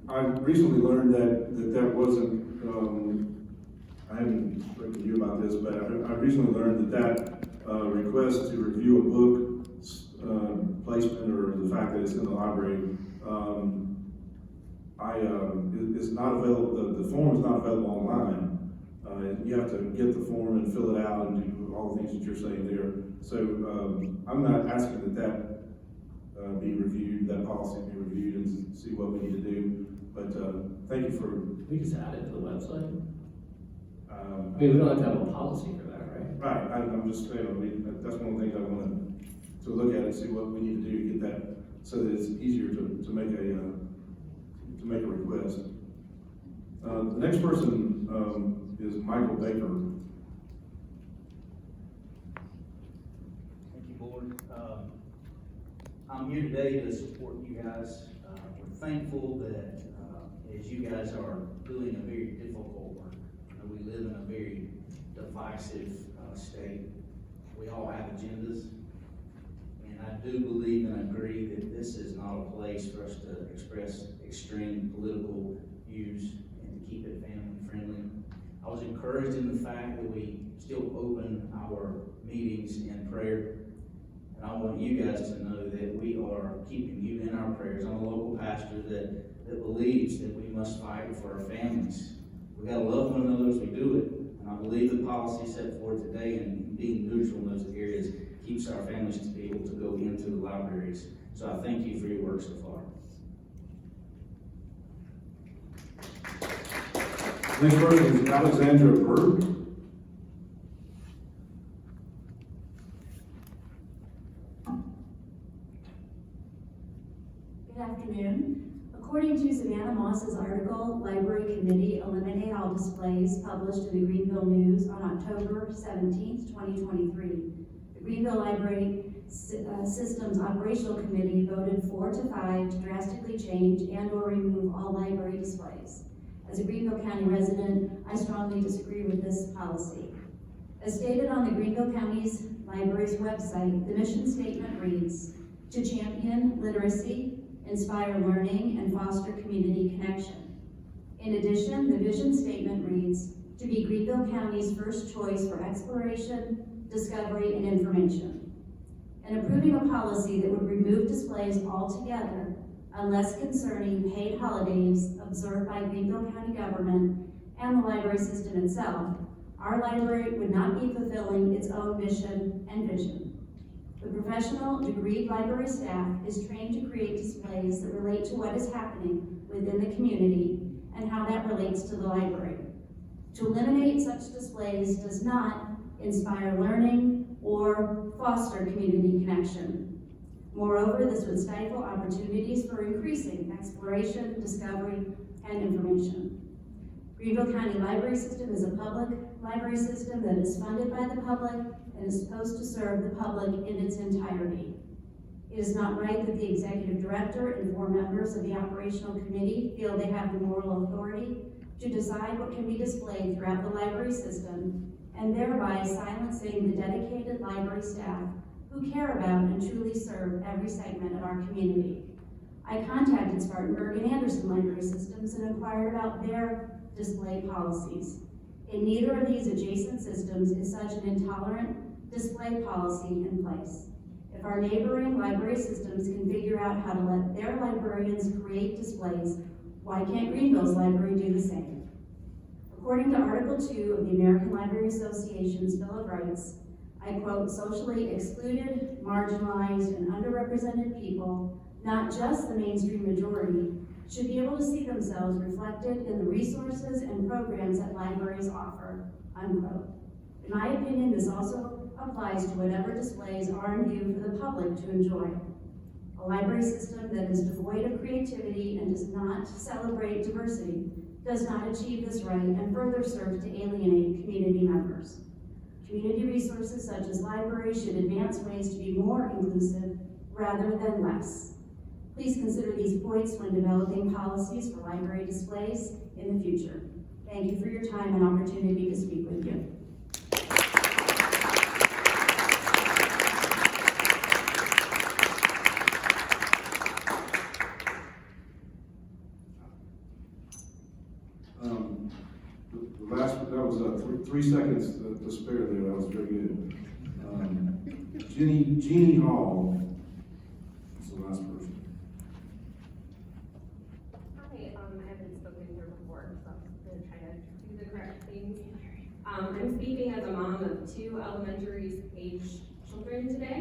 I recently learned that wasn't, I haven't spoken to you about this, but I recently learned that request to review a book placement or the fact that it's in the library, it's not available, the form is not available online. You have to get the form and fill it out and do all the things that you're saying there. So I'm not asking that be reviewed, that policy be reviewed and see what we need to do. But thank you for. We just add it to the website. I mean, we don't have to have a policy for that, right? Right, I'm just saying, that's one of the things I want to look at and see what we need to do to get that, so that it's easier to make a request. The next person is Michael Baker. Thank you, Board. I'm here today to support you guys. We're thankful that as you guys are doing a very difficult work, we live in a very divisive state. We all have agendas, and I do believe and agree that this is not a place for us to express extreme political views and to keep it family friendly. I was encouraged in the fact that we still open our meetings in prayer. And I want you guys to know that we are keeping you in our prayers. I'm a local pastor that believes that we must fight for our families. We gotta love one another as we do it. And I believe the policy set forward today and being neutral in those areas keeps our families to be able to go into the libraries. So I thank you for your work so far. Next person is Alexandra Berg. Good afternoon. According to Savannah Moss's article, Library Committee Eliminate All Displays, published in the Greenville News on October 17th, 2023. The Greenville Library Systems Operational Committee voted 4-5 to drastically change and/or remove all library displays. As a Greenville County resident, I strongly disagree with this policy. As stated on the Greenville County's library's website, the mission statement reads, to champion literacy, inspire learning, and foster community connection. In addition, the vision statement reads, to be Greenville County's first choice for exploration, discovery, and information. And approving a policy that would remove displays altogether unless concerning paid holidays observed by Greenville County government and the library system itself, our library would not be fulfilling its own mission and vision. The professional, degreed library staff is trained to create displays that relate to what is happening within the community and how that relates to the library. To eliminate such displays does not inspire learning or foster community connection. Moreover, this would stifle opportunities for increasing exploration, discovery, and information. Greenville County Library System is a public library system that is funded by the public and is supposed to serve the public in its entirety. It is not right that the executive director and 4 members of the operational committee feel they have the moral authority to decide what can be displayed throughout the library system and thereby silencing the dedicated library staff who care about and truly serve every segment of our community. I contacted Spartanburg and Anderson Library Systems and inquired about their display policies. In neither of these adjacent systems is such an intolerant display policy in place. If our neighboring library systems can figure out how to let their librarians create displays, why can't Greenville's library do the same? According to Article 2 of the American Library Association's Bill of Rights, I quote, socially excluded, marginalized, and underrepresented people, not just the mainstream majority, should be able to see themselves reflected in the resources and programs that libraries offer, unquote. In my opinion, this also applies to whatever displays are in view for the public to enjoy. A library system that is devoid of creativity and does not celebrate diversity does not achieve this right and further serves to alienate community members. Community resources such as libraries should advance ways to be more inclusive rather than less. Please consider these points when developing policies for library displays in the future. Thank you for your time and opportunity to speak with you. The last, that was 3 seconds to spare there, that was very good. Jeannie Hall is the last person. Hi, I haven't spoken here before, so I'm gonna try to do the correct things. I'm speaking as a mom of 2 elementary age children today.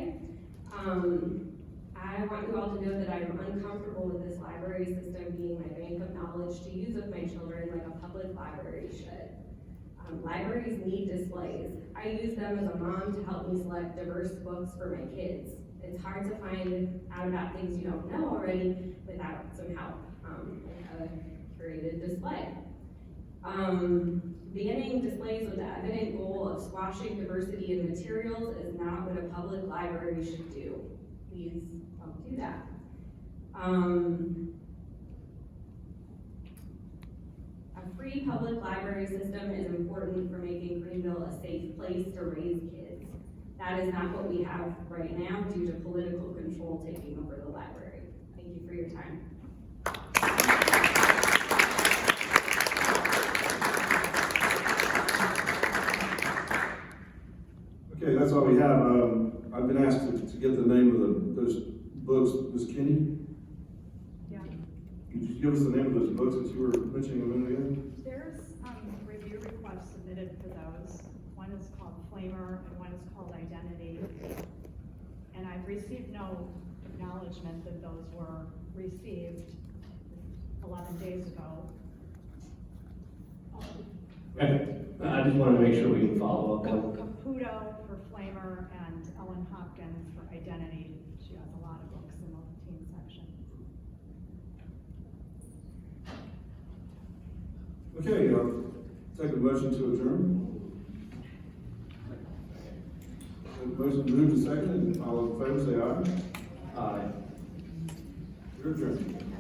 I want you all to know that I'm uncomfortable with this library system being my bank of knowledge to use with my children like a public library should. Libraries need displays. I use them as a mom to help me select diverse books for my kids. It's hard to find out about things you don't know already without some help, like a curated display. Banning displays with the evident goal of squashing diversity in materials is not what a public library should do. Please don't do that. A free public library system is important for making Greenville a safe place to raise kids. That is not what we have right now due to political control taking over the library. Thank you for your time. Okay, that's all we have. I've been asked to get the name of those books. Ms. Kenny? Yeah. Could you give us the name of those books that you were mentioning a minute ago? There's review requests submitted for those. One is called Flamer and one is called Identity. And I've received no acknowledgement that those were received 11 days ago. I just wanted to make sure we can follow up on. Caputo for Flamer and Ellen Hopkins for Identity. She has a lot of books in the teen section. Okay, take a motion to adjourn. Motion moved to second, and all in favor say aye. Aye. You're adjourned.